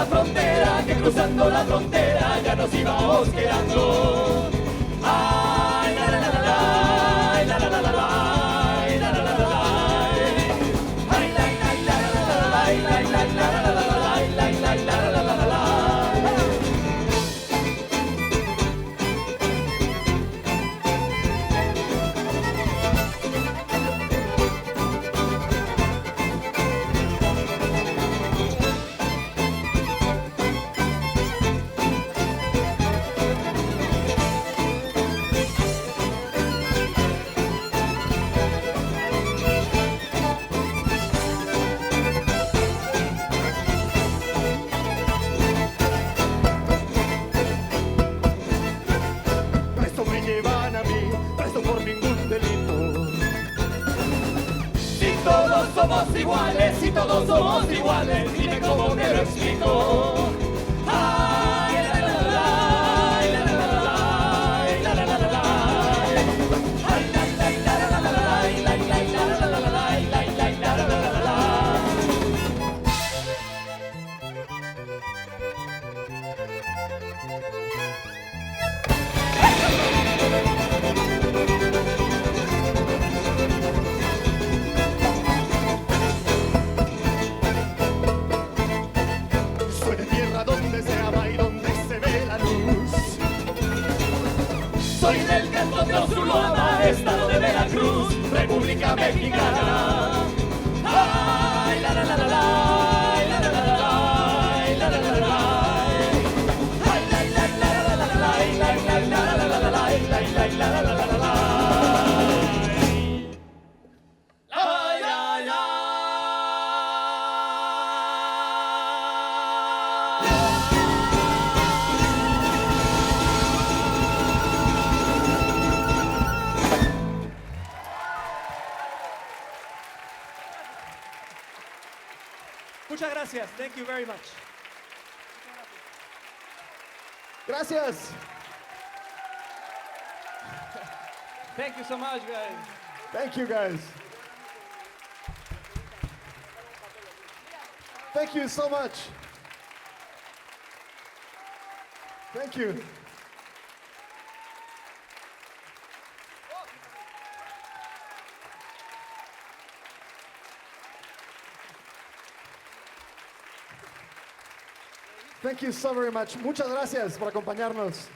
Speaker 3: la frontera, que cruzando la frontera ya nos íbamos quedando. Ay, la la la la la, ay, la la la la la, ay, la la la la la, ay, la la la la la, ay, la la la la la, ay, la la la la la la.
Speaker 1: Presto me llevan a mí, presto por ningún delito.
Speaker 3: Si todos somos iguales, si todos somos iguales, dime cómo me lo explico. Ay, la la la la, ay, la la la la, ay, la la la la la, ay, la la la la la la, ay, la la la la la la, ay, la la la la la la.
Speaker 1: Soy de tierra donde se ama y donde se ve la luz.
Speaker 3: Soy del cantón de Osuluama, estado de Veracruz, República Mexicana. Ay, la la la la la, ay, la la la la la, ay, la la la la la, ay, la la la la la la, ay, la la la la la la, ay, la la la la la la la. Ay, ay, ay.
Speaker 2: Muchas gracias. Thank you very much.
Speaker 1: Gracias.
Speaker 2: Thank you so much, guys.
Speaker 1: Thank you, guys. Thank you so much. Thank you. Thank you so very much. Muchas gracias por acompañarnos.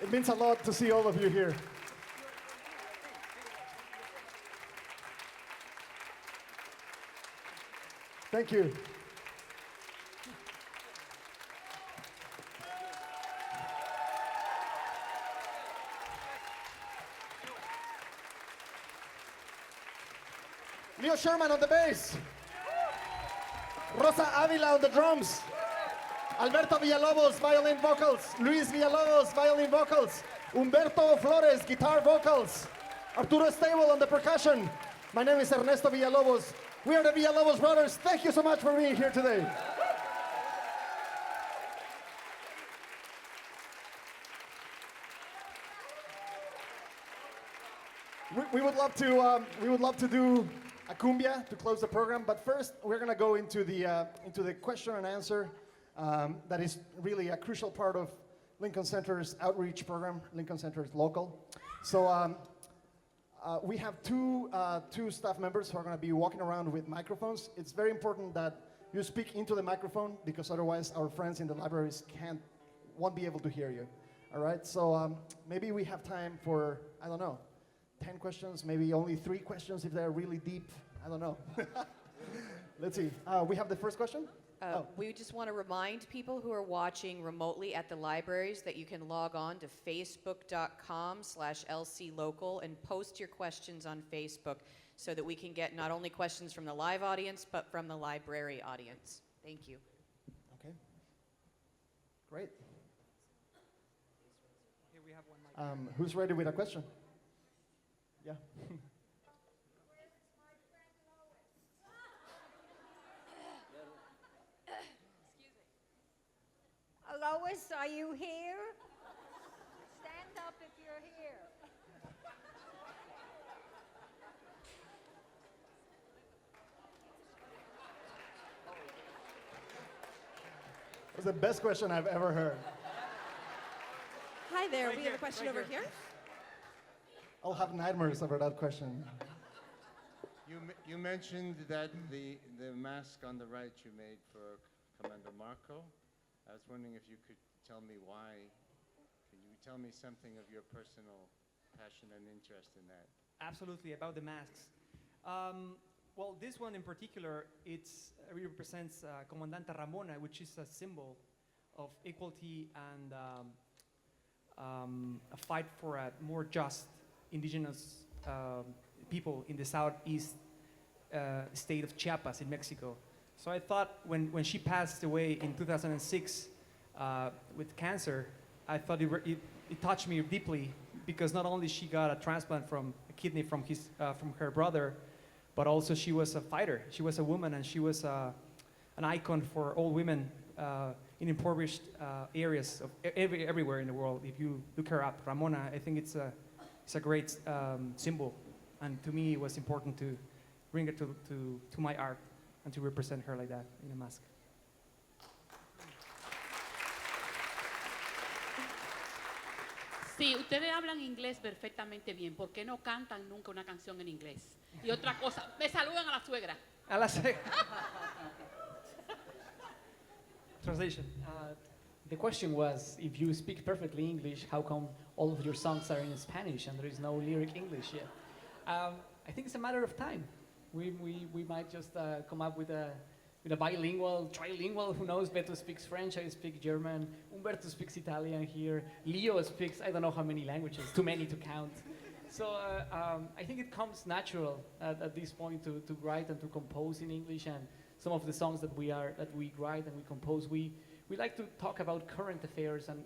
Speaker 1: It means a lot to see all of you here. Thank you. Leo Sherman on the bass. Rosa Avila on the drums. Alberto Villalobos, violin vocals. Luis Villalobos, violin vocals. Humberto Flores, guitar vocals. Arturo Estable on the percussion. My name is Ernesto Villalobos. We are the Villalobos Brothers. Thank you so much for being here today. We would love to do a cumbia to close the program, but first we're gonna go into the question and answer. That is really a crucial part of Lincoln Center's outreach program. Lincoln Center is local, so we have two staff members who are going to be walking around with microphones. It's very important that you speak into the microphone because otherwise our friends in the libraries won't be able to hear you. All right, so maybe we have time for, I don't know, 10 questions, maybe only 3 questions if they're really deep. I don't know. Let's see. We have the first question.
Speaker 6: We just want to remind people who are watching remotely at the libraries that you can log on to facebook.com/lclocal and post your questions on Facebook so that we can get not only questions from the live audience, but from the library audience. Thank you.
Speaker 1: Okay. Great.
Speaker 2: Here we have one mic.
Speaker 1: Who's ready with a question? Yeah.
Speaker 7: Lois, are you here? Stand up if you're here.
Speaker 1: was the best question I've ever heard.
Speaker 8: Hi there,
Speaker 2: Right
Speaker 8: we have
Speaker 2: here,
Speaker 8: a question
Speaker 2: right
Speaker 8: over
Speaker 2: here.
Speaker 8: here.
Speaker 1: I'll have nightmares over that question.
Speaker 9: You mentioned that the mask on the right you made for Commander Marco. I was wondering if you could tell me why. Can you tell me something of your personal passion and interest in that?
Speaker 2: Absolutely, about the masks. Well, this one in particular, it represents Comandante Ramona, which is a symbol of equality and a fight for a more just indigenous people in the southeast state of Chiapas in Mexico. So I thought when she passed away in 2006 with cancer, I thought it touched me deeply, because not only she got a transplant from a kidney from her brother, but also she was a fighter. She was a woman, and she was an icon for all women in impoverished areas of everywhere in the world. If you look her up, Ramona, I think it's a great symbol, and to me it was important to bring it to my art and to represent her like that in a mask.
Speaker 10: Sí, ustedes hablan inglés perfectamente bien. ¿Por qué no cantan nunca una canción en inglés? Y otra cosa, me saludan a la suegra.
Speaker 2: A la Translation.
Speaker 5: The question was, if you speak perfectly English, how come all of your songs are in Spanish and there is no lyric English yet? I think it's a matter of time. We might just come up with a bilingual, trilingual, who knows. Beto speaks French, I speak German, Umberto speaks Italian here, Leo speaks, I don't know how many languages, too many to count. So I think it comes natural at this point to write and to compose in English, and some of the songs that we write and we compose, we like to talk about current affairs, and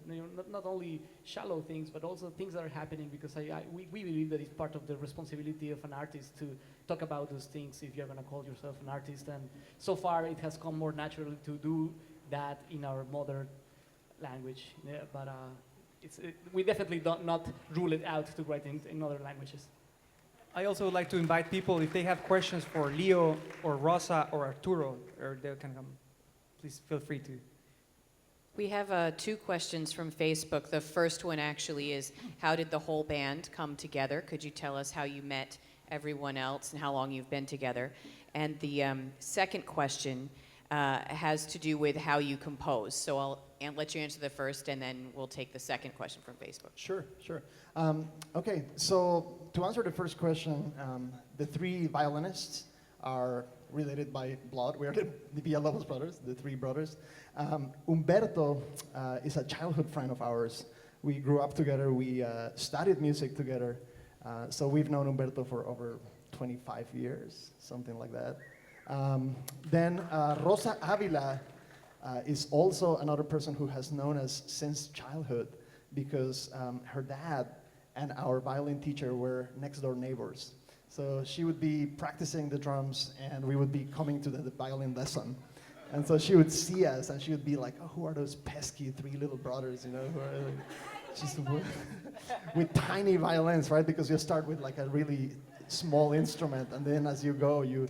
Speaker 5: not only shallow things, but also things that are happening, because we believe that it's part of the responsibility of an artist to talk about those things if you're going to call yourself an artist. And so far it has come more naturally to do that in our modern language. Yeah, but we definitely not rule it out to write in other languages.
Speaker 2: I also would like to invite people, if they have questions for Leo or Rosa or Arturo, or they can come, please feel free to.
Speaker 6: We have 2 questions from Facebook. The first one actually is, how did the whole band come together? Could you tell us how you met everyone else and how long you've been together? And the second question has to do with how you compose. So I'll let you answer the first, and then we'll take the second question from Facebook.
Speaker 1: Sure. Okay, so to answer the first question, the 3 violinists are related by blood. We are the Villalobos brothers, the 3 brothers. Umberto is a childhood friend of ours. We grew up together, we studied music together. So we've known Umberto for over 25 years, something like that. Then Rosa Avila is also another person who has known us since childhood, because her dad and our violin teacher were next door neighbors. So she would be practicing the drums, and we would be coming to the violin lesson. And so she would see us, and she would be like, oh, who are those pesky 3 little brothers, who are just with tiny violins, right? Because you start with like a really small instrument, and then as you go, you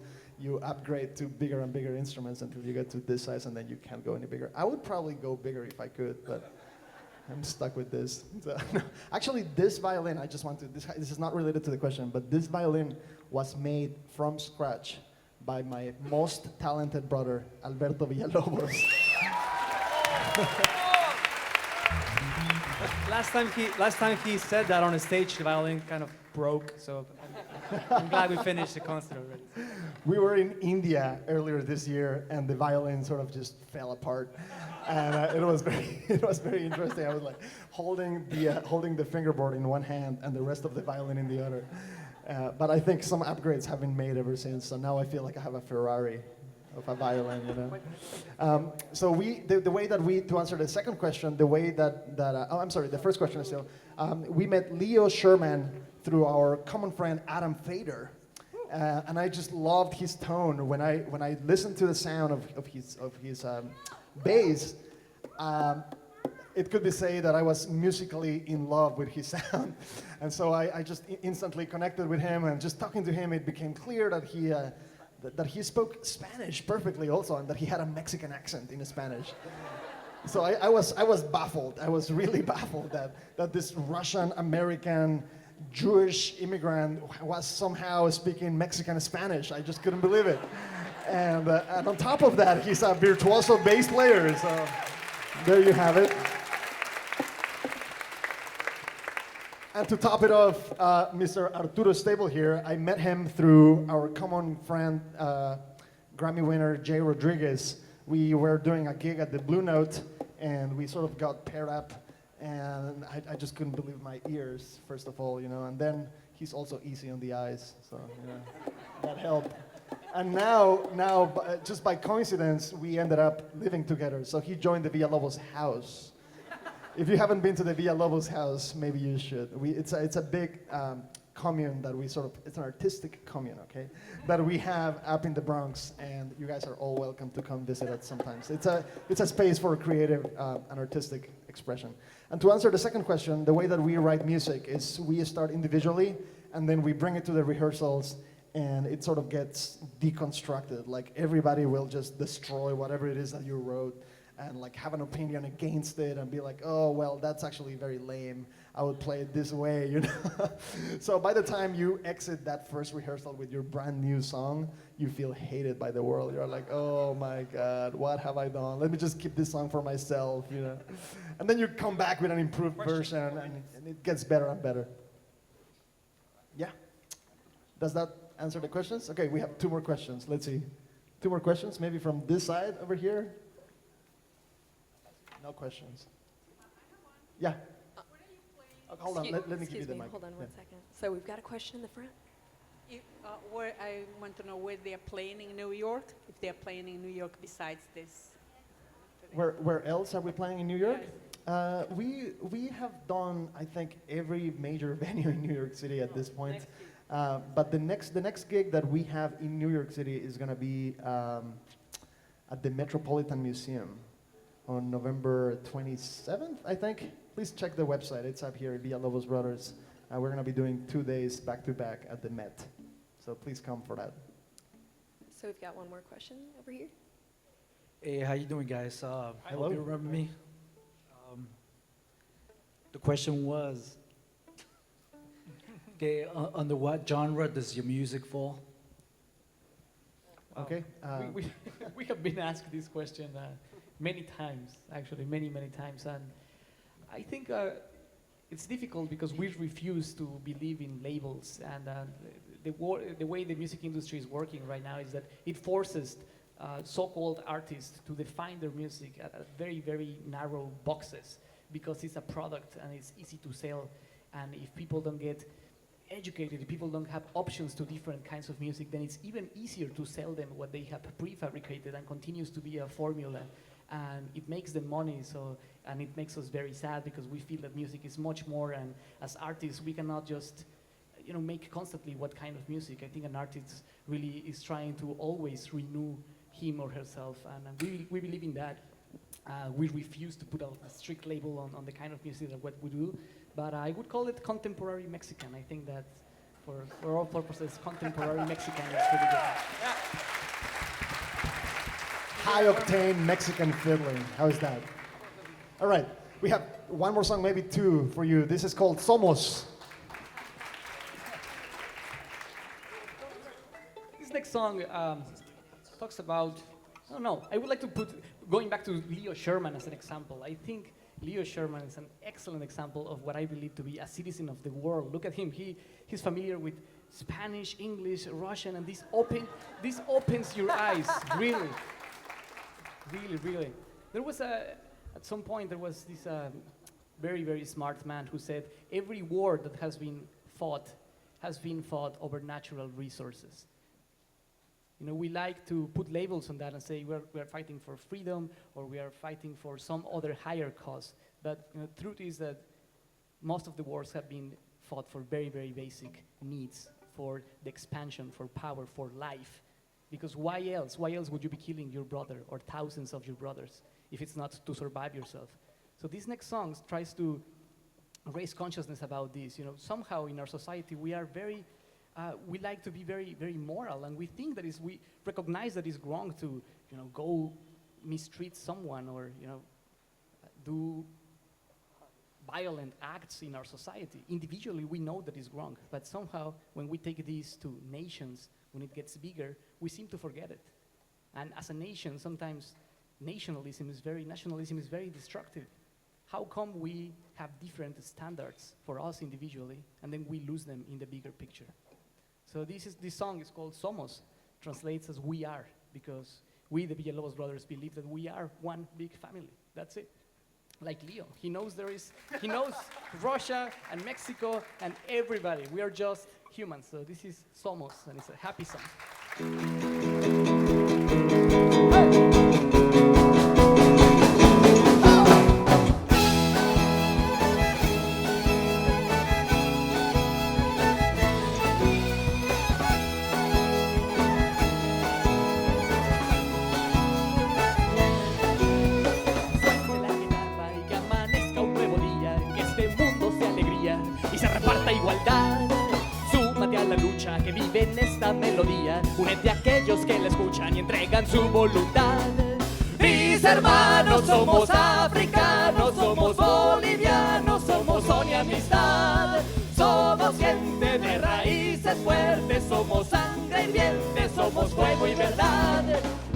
Speaker 1: upgrade to bigger and bigger instruments until you get to this size, and then you can't go any bigger. I would probably go bigger if I could, but I'm stuck with this. So, actually, this violin, this is not related to the question, but this violin was made from scratch by my most talented brother, Alberto Villalobos.
Speaker 2: Last time he said that on a stage, the violin kind of broke, so I'm glad we finished the concert already.
Speaker 1: We were in India earlier this year, and the violin sort of just fell apart, and it was very interesting. I was like holding the fingerboard in one hand and the rest of the violin in the other. But I think some upgrades have been made ever since, so now I feel like I have a Ferrari of a violin, So the way that to answer the second question, the first question is still, we met Leo Sherman through our common friend Adam Fader, and I just loved his tone. When I listened to the sound of his bass, it could be said that I was musically in love with his sound. And so I just instantly connected with him, and just talking to him, it became clear that he spoke Spanish perfectly also, and that he had a Mexican accent in Spanish. So I was baffled. I was really baffled that this Russian American Jewish immigrant was somehow speaking Mexican Spanish. I just couldn't believe it. And on top of that, he's a virtuoso bass player. So there you have it. And to top it off, Mr. Arturo Stable here, I met him through our common friend, Grammy winner Jay Rodriguez. We were doing a gig at the Blue Note, and we sort of got paired up, and I just couldn't believe my ears, first of all, and then he's also easy on the eyes, so that helped. And now, just by coincidence, we ended up living together, so he joined the Villalobos house. If you haven't been to the Villalobos house, maybe you should. It's a big commune that it's an artistic commune, okay? That we have up in the Bronx, and you guys are all welcome to come visit us sometimes. It's a space for creative and artistic expression. And to answer the second question, the way that we write music is we start individually, and then we bring it to the rehearsals, and it sort of gets deconstructed. Like everybody will just destroy whatever it is that you wrote, and like have an opinion against it and be like, oh, well, that's actually very lame. I would play it this way, So by the time you exit that first rehearsal with your brand new song, you feel hated by the world. You're like, oh my God, what have I done? Let me just keep this song for myself, And then you come back with an improved version, and it gets better and better. Yeah? Does that answer the questions? Okay, we have 2 more questions. Let's see. 2 more questions, maybe from this side over here. No questions. Yeah. Hold on, let me give you the mic.
Speaker 8: Hold on one second. So we've got a question in the front.
Speaker 10: Where I want to know where they are playing in New York, if they are playing in New York besides this.
Speaker 1: Where else are we playing in New York? We have done, I think, every major venue in New York City at this point. But the next gig that we have in New York City is going to be at the Metropolitan Museum on November 27th, I think. Please check the website. It's up here, Villalobos Brothers. We're going to be doing 2 days back-to-back at the Met. So please come for that.
Speaker 8: So we've got one more question over here.
Speaker 11: Hey, how you doing, guys?
Speaker 1: Hello.
Speaker 11: Hope you remember me. The question was, okay, under what genre does your music fall?
Speaker 1: Okay.
Speaker 5: We have been asked this question many times, actually, many times. And I think it's difficult because we refuse to believe in labels. And the way the music industry is working right now is that it forces so-called artists to define their music at very, very narrow boxes because it's a product and it's easy to sell. And if people don't get educated, if people don't have options to different kinds of music, then it's even easier to sell them what they have prefabricated and continues to be a formula. And it makes them money, and it makes us very sad because we feel that music is much more, and as artists, we cannot just, make constantly what kind of music. I think an artist really is trying to always renew him or herself, and we believe in that. We refuse to put a strict label on the kind of music that what we do, but I would call it contemporary Mexican. I think that for all purposes, contemporary Mexican is pretty good. Yeah.
Speaker 1: High-octane Mexican fiddling. How is that? All right, we have one more song, maybe 2 for you. This is called Somos.
Speaker 5: This next song talks about, I don't know, I would like to going back to Leo Sherman as an example. I think Leo Sherman is an excellent example of what I believe to be a citizen of the world. Look at him, he's familiar with Spanish, English, Russian, and this opens your eyes, really. Really. There was at some point, there was this very, very smart man who said, every war that has been fought over natural resources. We like to put labels on that and say we're fighting for freedom or we are fighting for some other higher cause. But the truth is that most of the wars have been fought for very, very basic needs, for the expansion, for power, for life. Because why else? Why else would you be killing your brother or thousands of your brothers if it's not to survive yourself? So this next song tries to raise consciousness about this. Somehow in our society we are very, we like to be very, very moral, and we think that we recognize that it's wrong to, go mistreat someone or, do violent acts in our society. Individually, we know that is wrong, but somehow when we take these to nations, when it gets bigger, we seem to forget it. And as a nation, sometimes nationalism is very destructive. How come we have different standards for us individually, and then we lose them in the bigger picture? So this song is called Somos, translates as we are, because we, the Villalobos brothers, believe that we are one big family. That's it. Like Leo, he knows Russia and Mexico and everybody. We are just humans. So this is Somos, and it's a happy song. Que vive en esta melodía, únete a aquellos que la escuchan y entregan su voluntad. Mis hermanos somos africanos, somos bolivianos, somos son y amistad. Somos gente de raíces fuertes, somos sangre hirviente, somos fuego y verdad.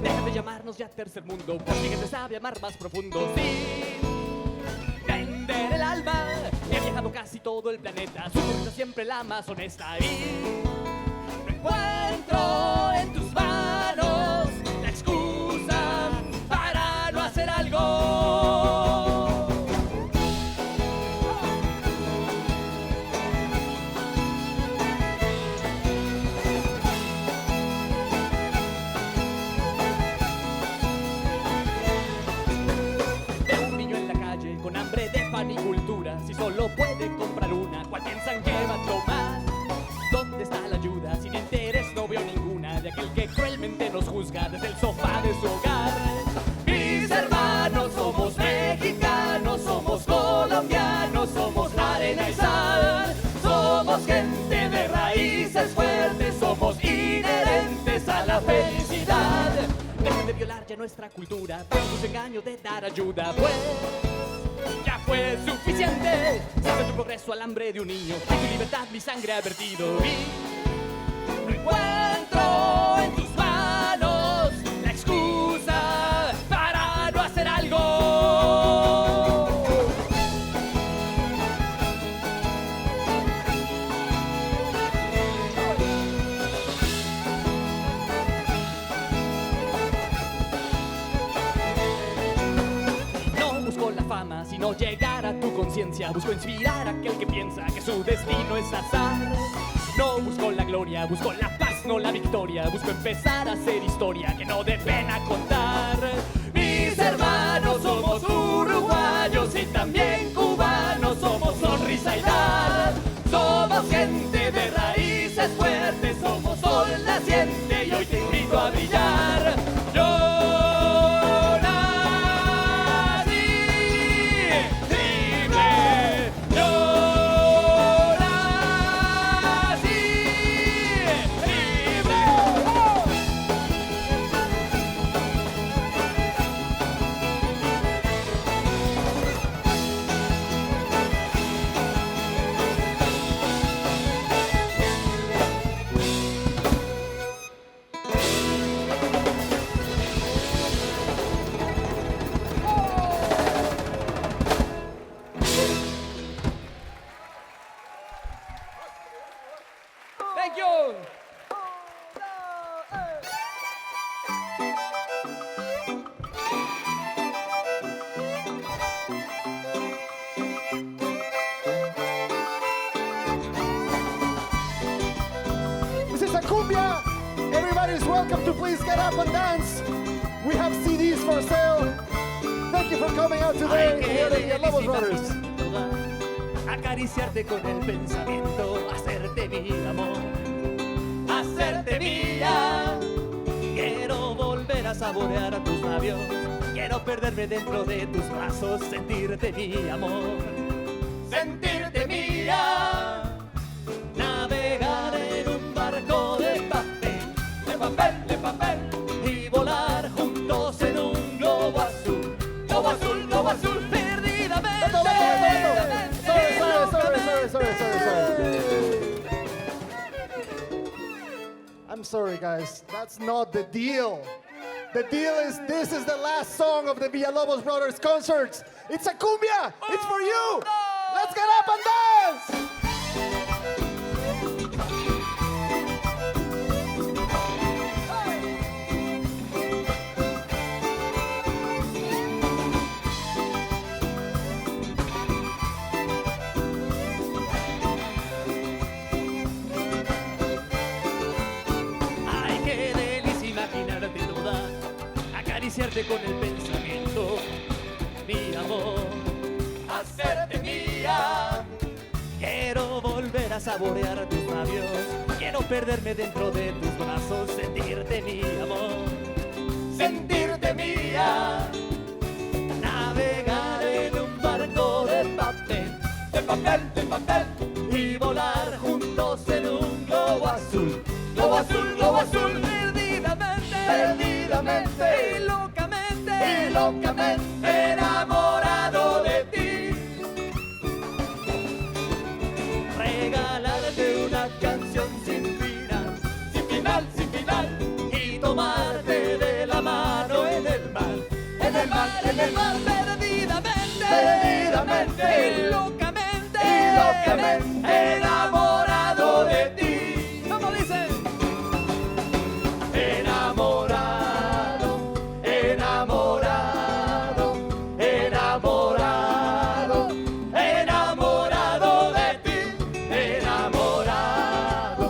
Speaker 5: Deja de llamarnos ya tercer mundo, porque gente sabe amar más profundo sin vender el alma. He viajado casi todo el planeta, su sonrisa siempre la más honesta y no encuentro en tus manos la excusa para no hacer algo. Veo un niño en la calle con hambre de pan y cultura. Si solo puede comprar una, ¿cuál piensan que va a tomar? ¿Dónde está la ayuda? Sin interés no veo ninguna de aquel que cruelmente nos juzga desde el sofá de su hogar. Mis hermanos somos mexicanos, somos colombianos, somos arena y sal. Somos gente de raíces fuertes, somos inherentes a la felicidad. Dejen de violar ya nuestra cultura, por sus engaños de dar ayuda, pues ya fue suficiente. Sabe tu progreso al hambre de un niño, en tu libertad mi sangre ha vertido y no encuentro en tus manos la excusa para no hacer algo. No busco la fama, sino llegar a tu conciencia. Busco inspirar a aquel que piensa que su destino es azar. No busco la gloria, busco la paz, no la victoria. Busco empezar a hacer historia que no dé pena contar. Mis hermanos somos uruguayos y también cubanos. Somos sonrisa y dar. Somos gente de raíces fuertes. Somos sol naciente y hoy te invito a brillar. Thank you.
Speaker 1: This is a cumbia. Everybody's welcome to please get up and dance. We have CDs for sale. Thank you for coming out today here at the Villalobos Brothers.
Speaker 3: Acariciarte con el pensamiento, hacerte mi amor, hacerte mía. Quiero volver a saborear a tus labios, quiero perderme dentro de tus brazos, sentirte mi amor, sentirte mía. Navegar en un barco de papel, de papel, y volar juntos en un globo azul, globo azul, globo azul, verde.
Speaker 1: sorry, guys. That's not the deal. The deal is this is the last song of the Villalobos Brothers concerts. It's a cumbia. It's for you. Let's get up and dance.
Speaker 3: Ay, qué delicia imaginarte toda, acariciarte con el pensamiento, mi amor, hacerte mía. Quiero volver a saborear tus labios, quiero perderme dentro de tus brazos, sentirte mi amor, sentirte mía. Navegar en un barco de papel, de papel, de papel, y volar juntos en un globo azul, globo azul, globo azul. Perdidamente, perdidamente, y locamente, enamorado de ti. Regalarte una canción sin final, sin final, sin final, y tomarte de la mano en el mar, en el mar, en el mar. Perdidamente, perdidamente, y locamente, enamorado de ti. ¿Cómo dice? Enamorado, enamorado, enamorado, enamorado de ti. Enamorado,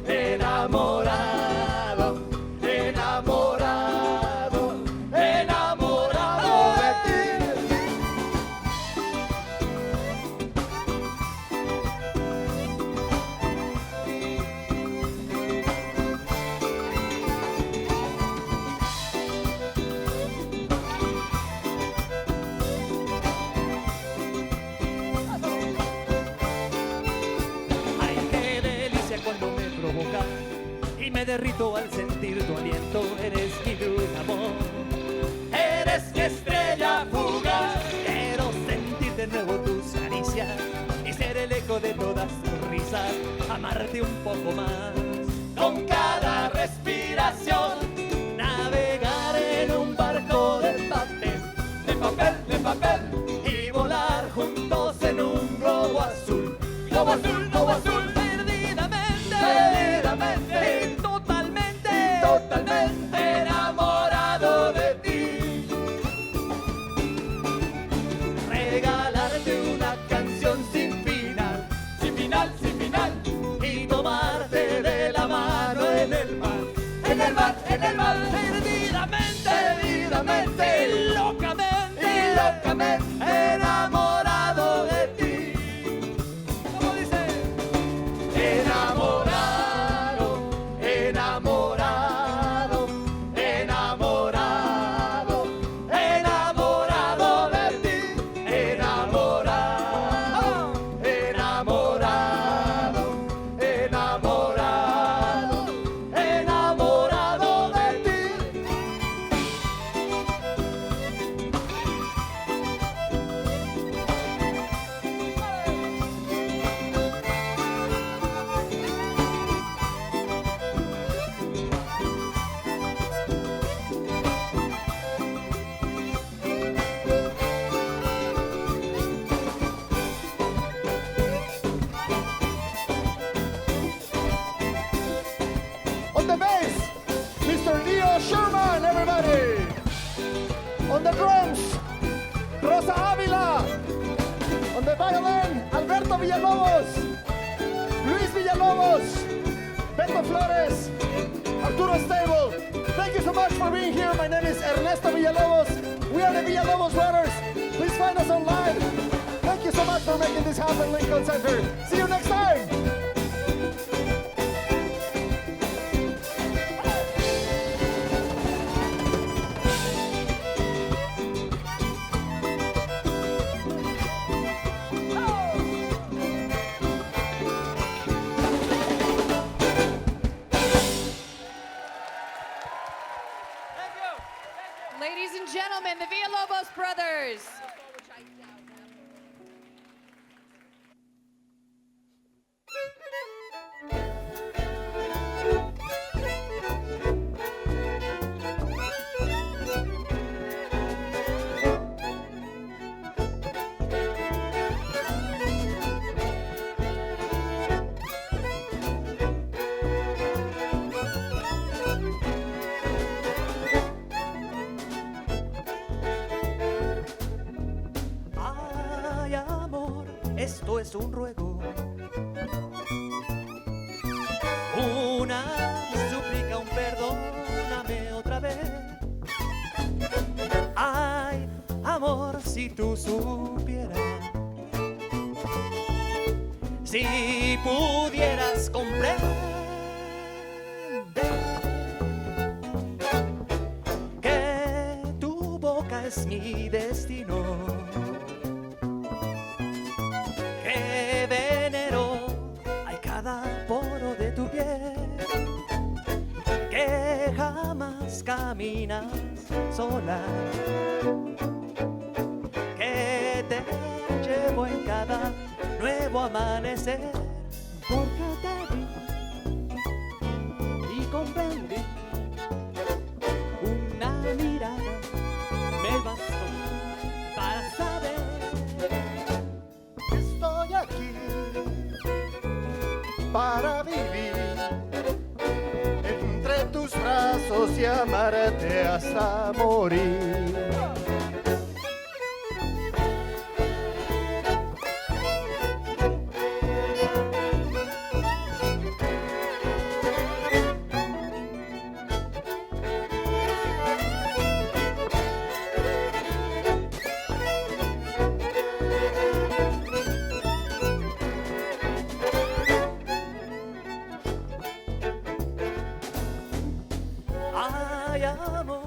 Speaker 3: enamorado, enamorado, enamorado de ti. Ay, qué delicia cuando me provoca y me derrito al sentir tu aliento. Eres mi luz, amor, eres mi estrella fugaz. Quiero sentir de nuevo tus caricias y ser el eco de todas tus risas. Amarte un poco más con cada respiración. Navegar en un barco de papel, de papel, de papel, y volar juntos en un globo azul, globo azul, globo azul. Perdidamente, perdidamente, totalmente, totalmente enamorado de ti. Regalarte una canción sin final, sin final, sin final, y tomarte de la mano en el mar, en el mar, en el mar. Perdidamente, perdidamente, locamente, locamente, enamorado de ti. ¿Cómo dice? Enamorado, enamorado, enamorado, enamorado de ti. Enamorado, enamorado, enamorado, enamorado de ti.
Speaker 1: On the bass, Mr. Leo Sherman, everybody. On the drums, Rosa Ávila. On the violin, Alberto Villalobos, Luis Villalobos, Beto Flores, Arturo Stable. Thank you so much for being here. My name is Ernesto Villalobos. We are the Villalobos Brothers. Please find us online. Thank you so much for making this happen, Lincoln Center. See you next time.
Speaker 6: Ladies and gentlemen, the Villalobos Brothers.
Speaker 3: es un ruego, una súplica, un perdóname otra vez. Ay, amor, si tú supieras, si pudieras comprender que tu boca es mi destino, que venero hay cada poro de tu piel, que jamás caminas sola, que te llevo en cada nuevo amanecer, porque te vi y comprendí, una mirada me bastó para saber.
Speaker 1: Estoy aquí para vivir entre tus brazos y amarte hasta morir.
Speaker 3: Ay, amor,